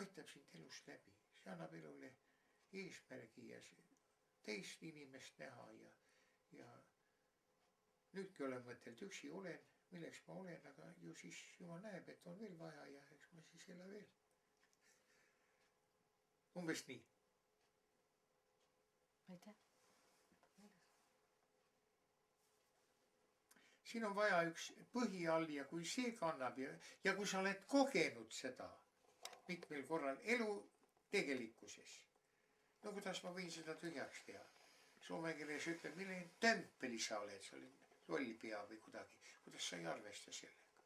aitab sind elust läbi. See annab elule eesmärgi ja teist inimest näha ja nüüdki olen mõtelt, üksi olen, milleks ma olen, aga ju siis Jumal näeb, et on veel vaja ja eks ma siis ela veel. Umbes nii. Aitäh. Siin on vaja üks põhi all ja kui see kannab ja kui sa oled kogenud seda mitmel korral elu tegelikkuses, no kuidas ma võin seda tühjaks teha? Soome keeles ütleb, milline tempeli sa oled, sa oled lolli pea või kuidagi, kuidas sa ei arvesta sellega.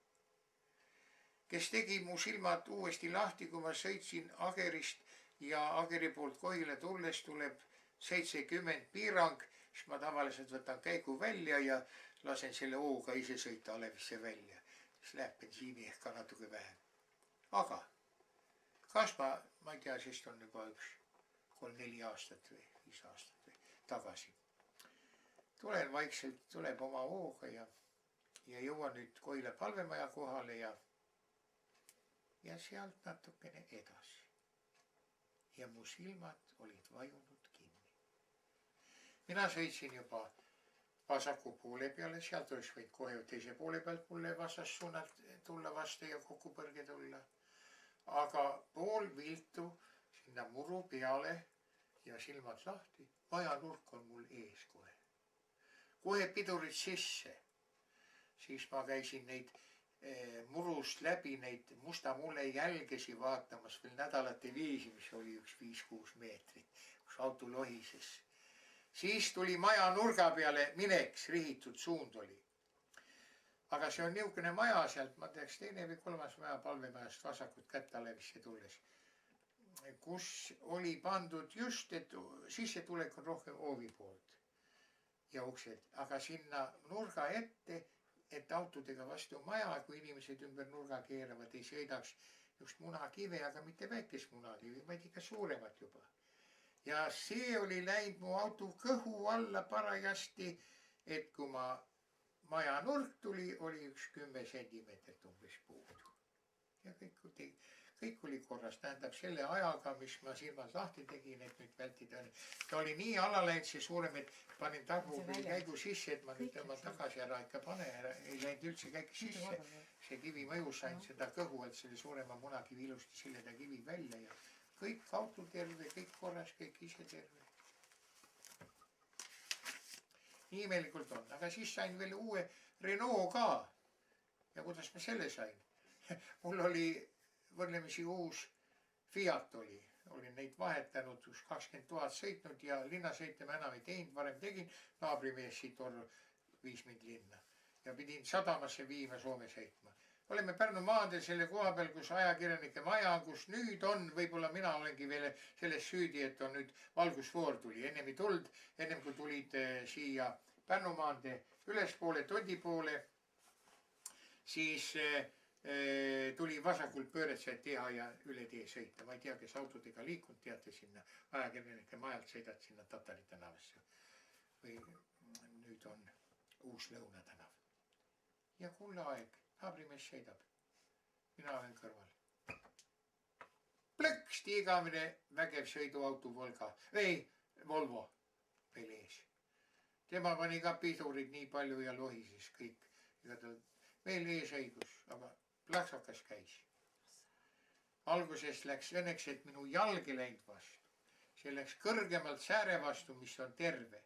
Kes tegi mu silmad uuesti lahti, kui ma sõitsin Agerist ja Ageri poolt Kohile tulles tuleb 70 piirang, siis ma tavaliselt võtan käigu välja ja lasen selle hooga ise sõita Alevisse välja. Siis läheb bensiini ehk ka natuke vähem. Aga kas ma ei tea, siis on juba üks 3-4 aastat või 5 aastat või tagasi. Tulen vaikselt, tuleb oma hooga ja jõuan nüüd Koila palvemaja kohale ja sealt natukene edasi. Ja mu silmad olid vajunud kinni. Mina sõitsin juba vasaku poole peale, sealt oleks võinud kohe teise poole pealt mulle vastassuunalt tulla vastu ja kokkupõrge tulla. Aga pool viltu sinna muru peale ja silmad lahti. Majanurk on mul ees kohe. Kohe pidurid sisse. Siis ma käisin neid murust läbi neid musta mulle jälgesi vaatamas veel nädalate viisi, mis oli üks 5-6 meetrit, kus auto lohises. Siis tuli maja nurga peale mineks, rihitud suund oli. Aga see on niisugune maja sealt, ma teaks 2. või 3. maja palvemajast vasakut kätt Alevisse tulles, kus oli pandud just, et sissetulek on rohkem hoovi poolt ja uksed, aga sinna nurga ette, et autodega vastu maja, kui inimesed ümber nurga keeravad, ei sõidaks just munakive, aga mitte väikest munakivi, vaid ikka suuremat juba. Ja see oli läinud mu auto kõhu alla parajasti, et kui maja nurk tuli, oli üks 10 sentimeetrit umbes puudu. Ja kõik oli korras, tähendab selle ajaga, mis ma silmad lahti tegin, et nüüd vältida. Ta oli nii alla läinud see suurem, et panin tagurpidi käigu sisse, et ma nüüd tõmban tagasi ära ikka pane ära, ei läinud üldse käik sisse. See kivi mõjus sain seda kõhu, et selle suurema munakivi ilusti silleda kivi välja ja kõik auto terve, kõik korras, kõik ise terve. Nii imelikult on, aga siis sain veel uue Renault ka. Ja kuidas ma selle sain? Mul oli võrdlemisi uus Fiat oli. Olin neid vahetanud, kus 20 000 sõitnud ja linnasõite ma enam ei teinud, varem tegin. Naabrimees siit viis mind linna ja pidin sadamasse viima Soome sõitma. Oleme Pärnu maadel selle koha peal, kus ajakirjanike maja, kus nüüd on, võib-olla mina olengi veel selles süüdi, et on nüüd valgusfoor tuli. Ennem ei tuld, ennem kui tulid siia Pärnu maande ülespoole, Tondi poole, siis tuli vasakult pööret sai teha ja üle tee sõita. Ma ei tea, kes autodega liikunud, teate sinna ajakirjanike majalt sõidad sinna Tatari tänavasse. Või nüüd on uus Lõuna tänav. Ja kullaaeg, naabrimees sõidab. Mina olen kõrval. Plõks, tiigamine, vägev sõiduauto Volvo veel ees. Tema pani ka pidurid nii palju ja lohises kõik. Veel ees õigus, aga plaksakas käis. Alguses läks õnneks, et minu jalg ei läinud vastu. See läks kõrgemalt sääre vastu, mis on terve.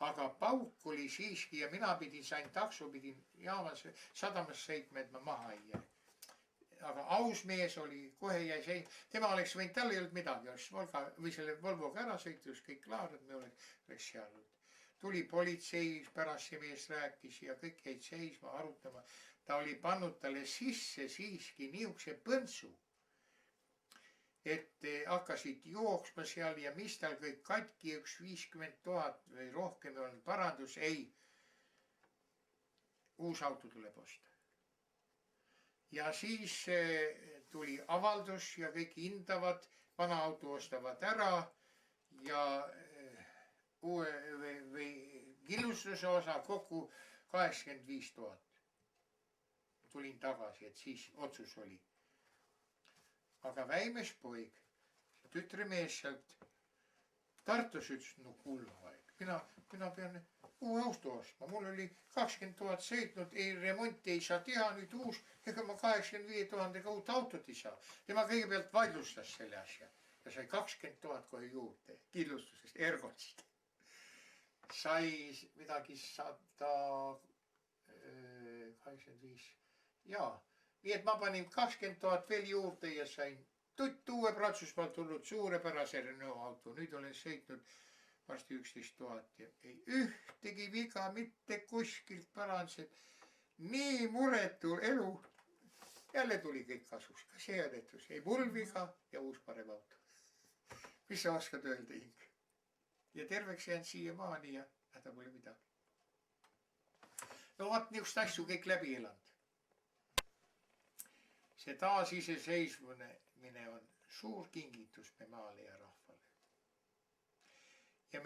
Aga pauk oli siiski ja mina sain takso, pidin jaamas sadamas sõitma, et ma maha ei jää. Aga aus mees oli, kohe jäi see. Tema oleks võinud, tal ei olnud midagi. Oleks selle Volvoga ära sõitus, kõik klaar, et me oleks seal olnud. Tuli politsei, pärast see mees rääkis ja kõik jäid seisma, arutama. Ta oli pannud talle sisse siiski niisuguse põntsu, et hakkasid jooksma seal ja mis tal kõik katki, üks 50 000 või rohkem on parandus, ei. Uus auto tuleb osta. Ja siis tuli avaldus ja kõik hindavad, vana auto ostavad ära ja või kindlustuse osa kokku 85 000. Tulin tagasi, et siis otsus oli. Aga väimes poig, tütremees sealt Tartus ütles, no kullaeg. Mina pean uue auto ostma. Mul oli 20 000 sõitnud, remonti ei saa teha, nüüd uus. Ega ma 85 000 uut autot ei saa. Tema kõigepealt vaidlustas selle asja ja sai 20 000 kohe juurde kindlustusest, Ergotsist. Sai midagi 185. Jaa, nii et ma panin 20 000 veel juurde ja sain uue Prantsusmaalt tulnud suurepärase Renault auto. Nüüd olen sõitnud varsti 11 000 ja ei ühtegi viga mitte kuskilt parandused. Nii muretu elu. Jälle tuli kõik kasus, ka see õnnetus. Ei mul viga ja uus parem auto. Mis sa oskad öelda, Ing? Ja terveks jään siiamaani ja häda pole midagi. No vaat niisugust asju kõik läbi elanud. See taasiseseisvumine on suur kingitus me Maaleja rahvale. Ja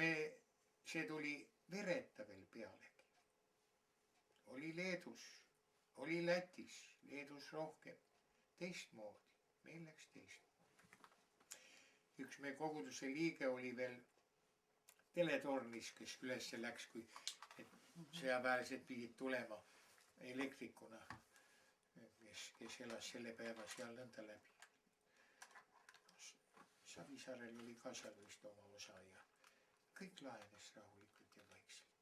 see tuli vereta veel pealegi. Oli Leedus, oli Lätis, Leedus rohkem, teistmoodi, meil läks teistmoodi. Üks meie koguduse liige oli veel teletornis, kes ülesse läks, kui sõjaväelised pidid tulema elektrikuna, kes elas selle päeva seal nõnda läbi. Savisaarel oli ka seal vist oma osa ja kõik lahenes rahulikult ja vaikselt.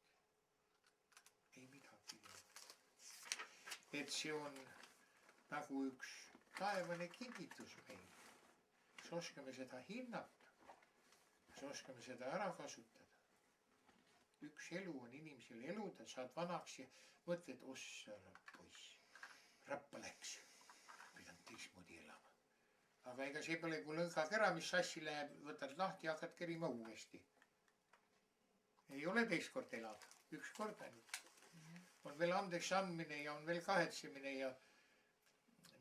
Ei midagi. Et see on nagu üks taevane kingitus meil. Kas oskame seda hinnata? Kas oskame seda ära kasutada? Üks elu on inimesel eluda, saad vanaks ja mõtled, ossa poiss, rappa läks. Pidanud teistmoodi elama. Aga ega see pole kui lõngakera, mis sassi läheb, võtad lahti ja hakkad kerima uuesti. Ei ole teist kord elada, üks kord ainult. On veel andeks andmine ja on veel kahetsemine ja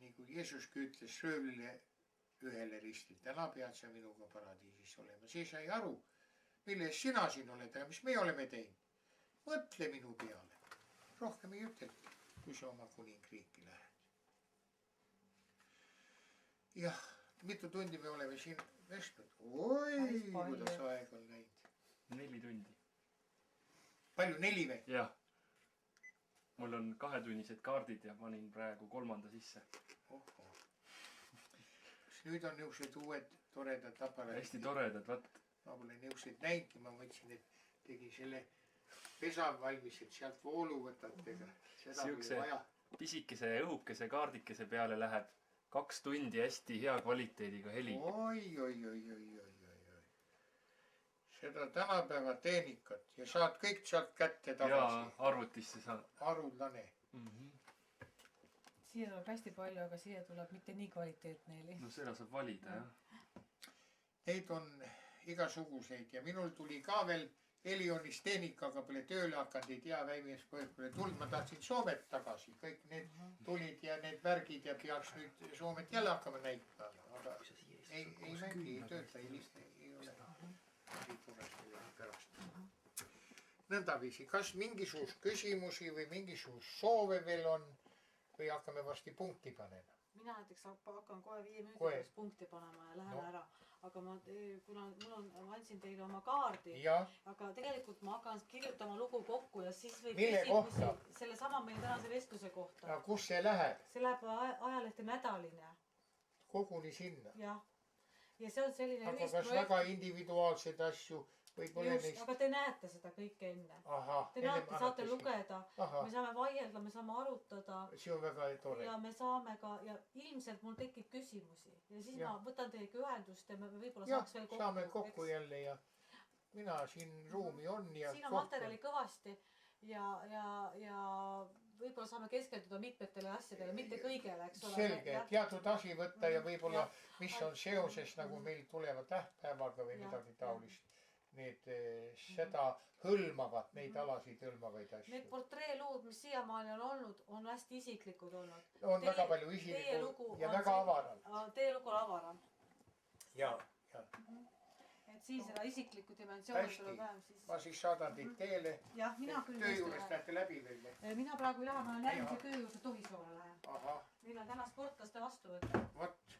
nii kui Jeesuski ütles röövlile ühele ristil, täna pead sa minuga paradiisis olema. See sai aru, mille eest sina siin oled, aga mis me oleme teinud. Mõtle minu peale. Rohkem ei ütelgi, kui sa oma kuningriiki lähed. Jah, mitu tundi me oleme siin vestnud. Oi, kuidas aeg on läinud. 4 tundi. Palju, 4 või? Jah. Mul on 2-tunnised kaardid ja panin praegu 3. sisse. Oho. Kas nüüd on niisugused uued toredad aparaadid? Hästi toredad, vaat. Ma pole niisuguseid näinudki, ma mõtlesin, et tegin selle pesa valmis, et sealt voolu võtate. Siukse pisikese õhukese kaardikese peale läheb 2 tundi hästi hea kvaliteediga heli. Oi. Seda tänapäeva tehnikat ja saad kõik sealt kätte tagasi. Ja arvutisse saad. Arulane. Siia tuleb hästi palju, aga siia tuleb mitte nii kvaliteetne heli. No seda saab valida, jah. Neid on igasuguseid ja minul tuli ka veel Elionis tehnikaga pole tööle hakanud, ei tea väimees pole tulnud. Ma tahtsin Soomet tagasi, kõik need tulid ja need värgid ja peaks nüüd Soomet jälle hakkama näitma. Aga ei mängi, ei tööta, ei ole. Nõndaviisi, kas mingisugust küsimusi või mingisugust soove veel on või hakkame varsti punkti panema? Mina näiteks hakkan kohe 5 minuti pärast punkti panema ja lähen ära. Aga kuna ma andsin teile oma kaardi, aga tegelikult ma hakkan kirjutama lugu kokku ja siis võib küsimusi selle sama meie tänase vestluse kohta. Ja kus see läheb? See läheb ajalehte Nädaline. Koguni sinna? Jah. Ja see on selline aga kas väga individuaalseid asju võib-olla neist? Aga te näete seda kõike enne. Te näete, saate lugeda. Me saame vaielda, me saame arutada. See on väga tore. Ja me saame ka, ja ilmselt mul tekib küsimusi. Ja siis ma võtan teiega ühendust ja me võib-olla saaks veel kokku. Saame kokku jälle ja mina siin ruumi on ja siin on materjali kõvasti ja võib-olla saame keskenduda mitmetele asjadele, mitte kõigele, eks ole. Selge, teatud asi võtta ja võib-olla mis on seoses nagu meil tuleva tähtpäevaga või midagi taolist. Need seda hõlmavad, neid alasid hõlmavaid asju. Need portreeluud, mis siiamaani on olnud, on hästi isiklikud olnud. On väga palju isiklikud ja väga avaram. Teie lugu on avaram. Ja. Et siis seda isiklikku dimensiooni tuleb vähem siis. Ma siis saadan teid teele. Jah, mina küll. Töö juures lähete läbi veel või? Mina praegu ei lähe, ma olen järgmise töö juurde Tohisoole lähen. Aha. Meil on täna sportlaste vastuvõte. Vot.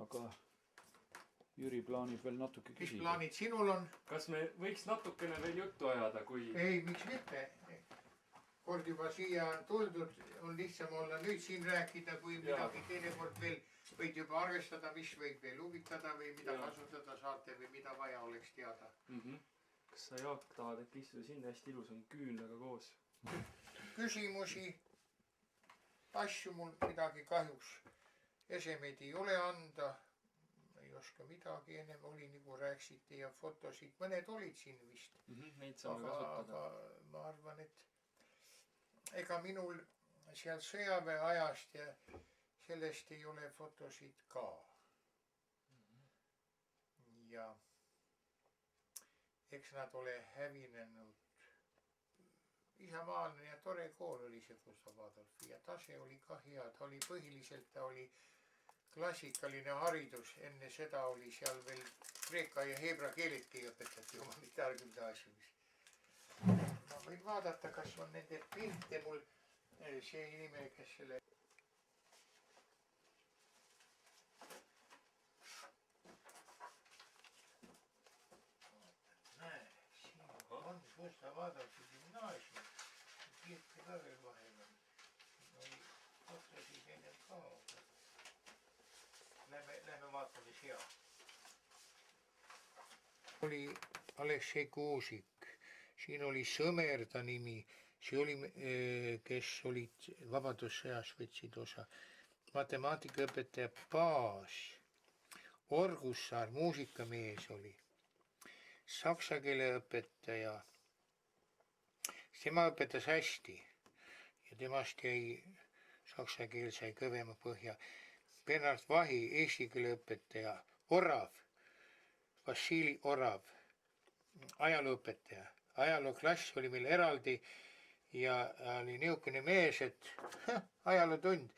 Aga Jüri plaanib veel natuke küsida. Mis plaanid sinul on? Kas me võiks natukene veel juttu ajada, kui... Ei, miks mitte? Kord juba siia on tuldud, on lihtsam olla nüüd siin rääkida, kui midagi teine kord veel võid juba arvestada, mis võib veel huvitada või mida kasutada saate või mida vaja oleks teada. Kas sa Jaak tahad, et istuda sinna hästi ilus on küünlaga koos? Küsimusi, asju mul midagi kahjuks esemeid ei ole anda. Ei oska midagi, ennem oli nagu rääksite ja fotosid, mõned olid siin vist. Neid saame kasutada. Aga ma arvan, et ega minul seal sõjaväe ajast ja sellest ei ole fotosid ka. Ja eks nad ole hävinenud. Isamaalne ja tore kool oli see Gustav Adolfi ja tase oli ka hea, ta oli põhiliselt, ta oli klassikaline haridus, enne seda oli seal veel kreeka ja heebra keeledki õpetati humanitaargümnaasiumis. Ma võin vaadata, kas on nende pilte mul, see inimene, kes selle on, kus sa vaadad gümnaasium, pilte ka veel vahel on. Oli otsasid ennem ka. Lähme vaatame seal. Oli Aleksei Kuusik, siin oli Sõmerda nimi, see oli, kes olid vabadussõjas võtsid osa. Matemaatikaõpetaja Paas, Orgussaar, muusikamees oli. Saksa keele õpetaja, tema õpetas hästi ja temast jäi, saksa keel sai kõvema põhja. Bernard Vahi, eesti keele õpetaja, Orav, Vassili Orav, ajalooõpetaja. Ajalooklass oli meil eraldi ja oli niisugune mees, et ajalootund,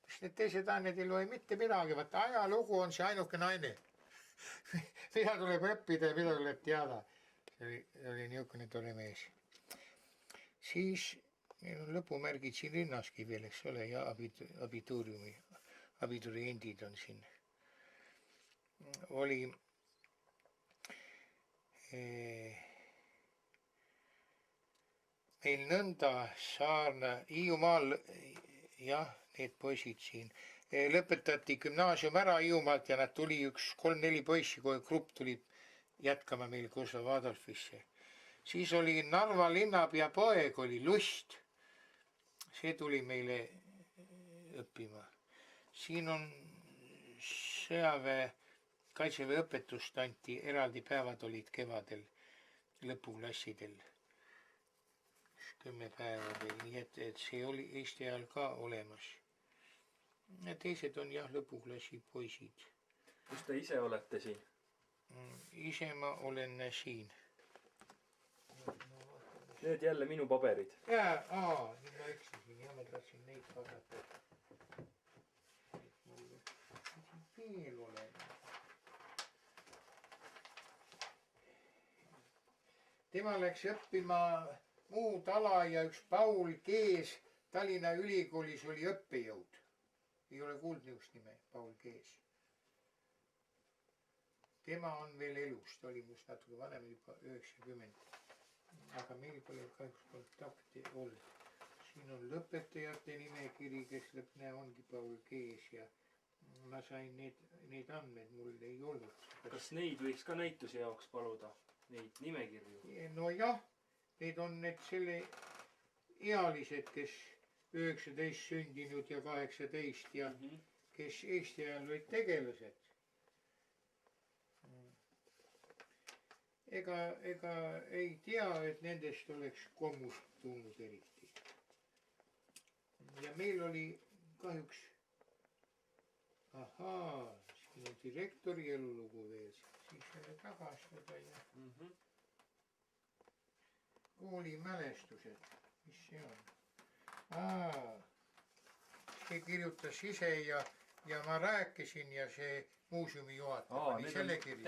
mis need teised ained ei loe mitte midagi, vaata ajalugu on see ainuke naine. Mida tuleb õppida ja mida tuleb teada. See oli niisugune tore mees. Siis meil on lõpumärgid siin rinnaski veel, eks ole, ja abituriendid on siin. Oli meil nõnda Saarna, Hiiumaal, jah, need poisid siin. Lõpetati gümnaasium ära Hiiumaalt ja nad tuli 3-4 poissi, kui grupp tuli jätkama meil Gustav Adolfisse. Siis oli Narva linnapea poeg, oli Lust. See tuli meile õppima. Siin on sõjaväe, kaitseväe õpetust anti, eraldi päevad olid kevadel lõpuklassidel. 10 päeva veel, nii et see oli Eesti ajal ka olemas. Ja teised on jah lõpuklassi poisid. Kus te ise olete siin? Ise ma olen siin. Need jälle minu paberid. Nüüd ma eksisin, ja ma tahtsin neid vaadata. Veel olen. Tema läks õppima muud ala ja üks Paul Kees Tallinna Ülikoolis oli õppejõud. Ei ole kuulnud niisugust nime, Paul Kees. Tema on veel elus, ta oli must natuke vanem, juba 90. Aga meil pole kahjuks kontakti olnud. Siin on lõpetajate nimekiri, kes lõpne ongi Paul Kees ja ma sain need andmed, mul ei olnud. Kas neid võiks ka näituse jaoks paluda? Neid nimekirju? No jah, need on need selle ealised, kes 19 sündinud ja 18 ja kes Eesti ajal olid tegelased. Ega ei tea, et nendest oleks kommust tulnud eriti. Ja meil oli kahjuks, siin on direktori elulugu veel, siis selle tagastada ja koolimälestused, mis see on? See kirjutas ise ja ma rääkisin ja see muuseumi juhataja pani selle kirja.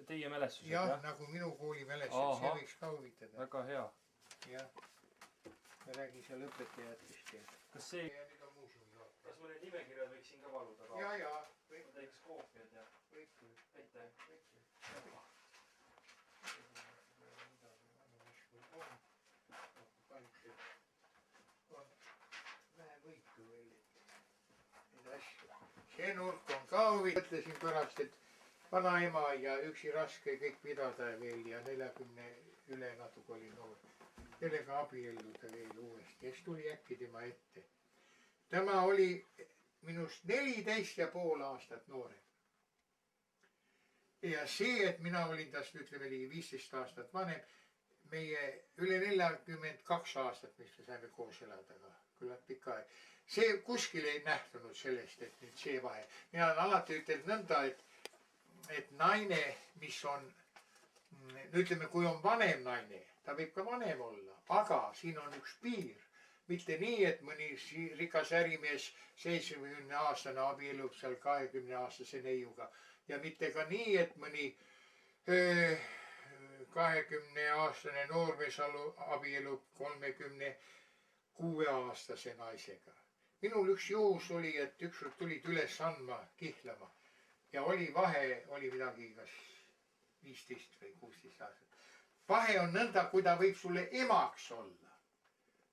Teie mälestused, jah? Jah, nagu minu kooli mälestused, see võiks ka huvitada. Väga hea. Jah, ma räägin seal õpetajatest ja... Kas ma need nimekirjad võiksin ka paluda? Jaa. Ma teeks koopiad ja... Võib küll. Aitäh. See nurk on ka huvitav. Mõtlesin pärast, et vanaema ja üksi raske kõik pidada veel ja 40 üle natuke oli noor. Kellega abielluda veel uuesti ja siis tuli äkki tema ette. Tema oli minust 14,5 aastat noorem. Ja see, et mina olin tast, ütleme ligi 15 aastat vanem, meie üle 42 aastat, mis me saime koos elada ka, küllalt pikka aeg. See kuskil ei nähtunud sellest, et nüüd see vahe. Mina olen alati ütelnud nõnda, et naine, mis on, ütleme, kui on vanem naine, ta võib ka vanem olla, aga siin on üks piir. mitte nii, et mõni rikas ärimees 70-aastane abiellub seal 20-aastase neiuga ja mitte ka nii, et mõni 20-aastane noormees abiellub 36-aastase naisega. Minul üks juhus oli, et ükskord tulid üles andma kihlama ja oli vahe, oli midagi kas 15 või 16 aastat. Vahe on nõnda, kui ta võib sulle emaks olla,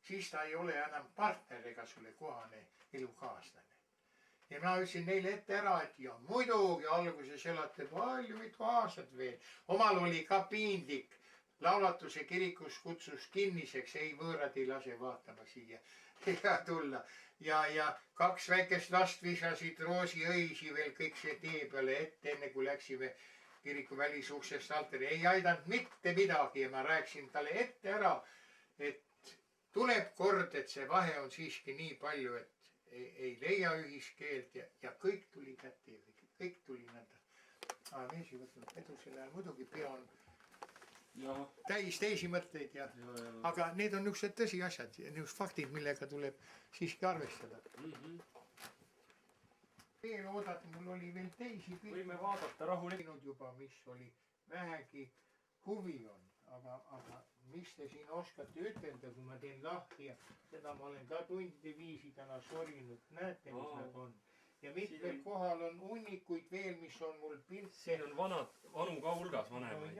siis ta ei ole enam partner ega sulle kohane elukaaslane. Ja ma ütlesin neile ette ära, et ja muidugi alguses elate palju mitu aastat veel. Omal oli ka piinlik. Laulatuse kirikus kutsus kinniseks, ei võõrad ei lase vaatama siia ega tulla. Ja 2 väikest last visasid roosiõisi veel kõik see tee peale ette, enne kui läksime kiriku välisuksest altari. Ei aidanud mitte midagi ja ma rääkisin talle ette ära, et tuleb kord, et see vahe on siiski nii palju, et ei leia ühiskeelt ja kõik tuli kätte ja kõik tuli nõnda. Mees ei võtnud edu selle ajal, muidugi pea on täis teisi mõtteid aga need on niisugused tõsiasjad, niisugused faktid, millega tuleb siiski arvestada. Veel oodata, mul oli veel teisi pilti. Võime vaadata rahulikult juba, mis oli vähegi huvi on, aga mis te siin oskate ütelda, kui ma teen lahti ja seda ma olen ka tundide viisi täna sorinud, näete, mis nad on. Ja mitmel kohal on hunnikuid veel, mis on mul pilte. Siin on vanu ka hulgas vanemaid.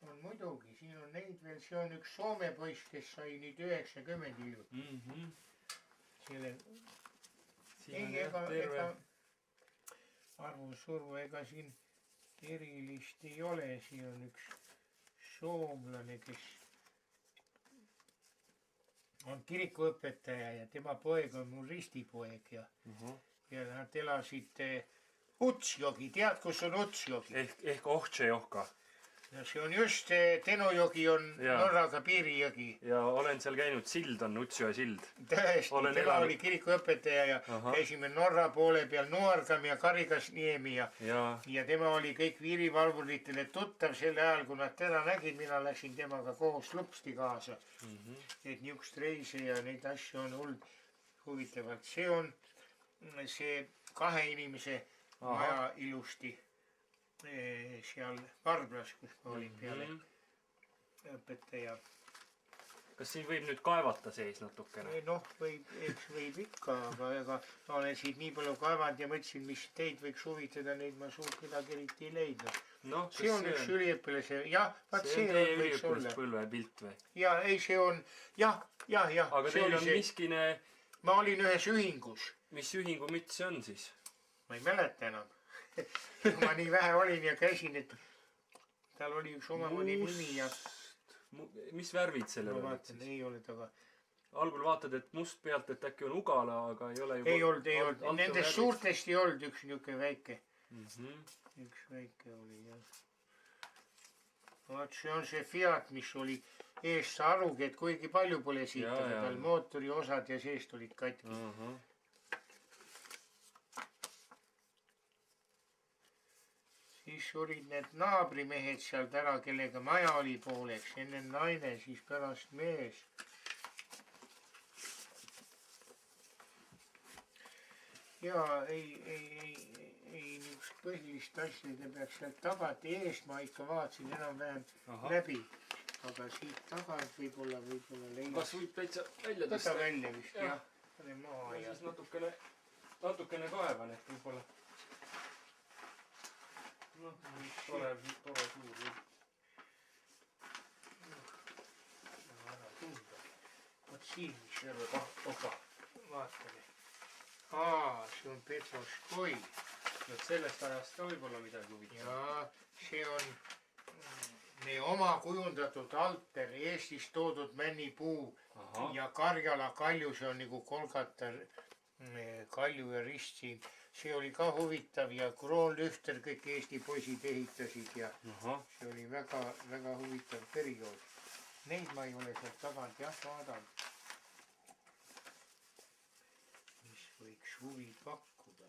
On muidugi, siin on neid veel, see on üks Soome poiss, kes sai nüüd 90 hiljuti. Ei, ega arvusurvu, ega siin erilist ei ole, siin on üks soomlane, kes on kirikuõpetaja ja tema poeg on mul ristipoeg ja nad elasid Utsjogi, tead, kus on Utsjogi? Ehk Ohtšejohka. No see on just, Tenojogi on Norraga piirijõgi. Ja olen seal käinud, sild on Utsjoe sild. Tõesti, tema oli kirikuõpetaja ja käisime Norra poole peal Noorgam ja Karigasniemi ja tema oli kõik viirivalvuritele tuttav selle ajal, kui nad teda nägid, mina läksin temaga koos lupsti kaasa. Et niisugust reise ja neid asju on huvitavalt. See on see 2 inimese maja ilusti seal Varblas, kus ma olin peale õpetaja. Kas siin võib nüüd kaevata sees natukene? Noh, võib ikka, aga ma olen siit nii palju kaevanud ja mõtlesin, mis teid võiks huvitada, neid ma suurt midagi eriti ei leidnud. See on üks üliõpilase, see on teie üliõpilaspõlve pilt või? Ei, see on, jah. Aga teil on miskine... Ma olin ühes ühingus. Mis ühingu müts see on siis? Ma ei mäleta enam. Ma nii vähe olin ja käisin, et tal oli üks omamoodi nimi ja... Mis värvid sellel olid siis? Ei ole taga. Algul vaatad, et must pealt, et äkki on ugala, aga ei ole juba... Ei olnud. Nendest suurtest ei olnud üks niisugune väike. Üks väike oli, jah. Vaat see on see Fiat, mis oli eest sa arugi, et kuigi palju pole siit, aga tal mootori osad ja seest olid katki. Siis olid need naabrimehed sealt ära, kellega maja oli pooleks, enne naine, siis pärast mees. Jaa, ei niisugust põhilist asja, te peaks sealt tagant eest, ma ikka vaatasin enam-vähem läbi. Aga siit tagant võib-olla leida. Kas võib täitsa välja tõsta? Võta välja vist, jah. Pane maa ja... Siis natukene kaevan, et võib-olla... Tore suur või. Ära tunda. Vot siin, mis selle opa. Vaatame. See on Petrovskoi. Sellest ajast ka võib-olla midagi huvitav. Jaa, see on meie oma kujundatud alter, Eestist toodud männipuu ja Karjala kalju, see on nagu Kolgata kalju ja rist siin. See oli ka huvitav ja Kroonlühter kõik Eesti poisid ehitasid ja see oli väga huvitav periood. Neid ma ei ole sealt tagant vaadanud. Mis võiks huvi pakkuda?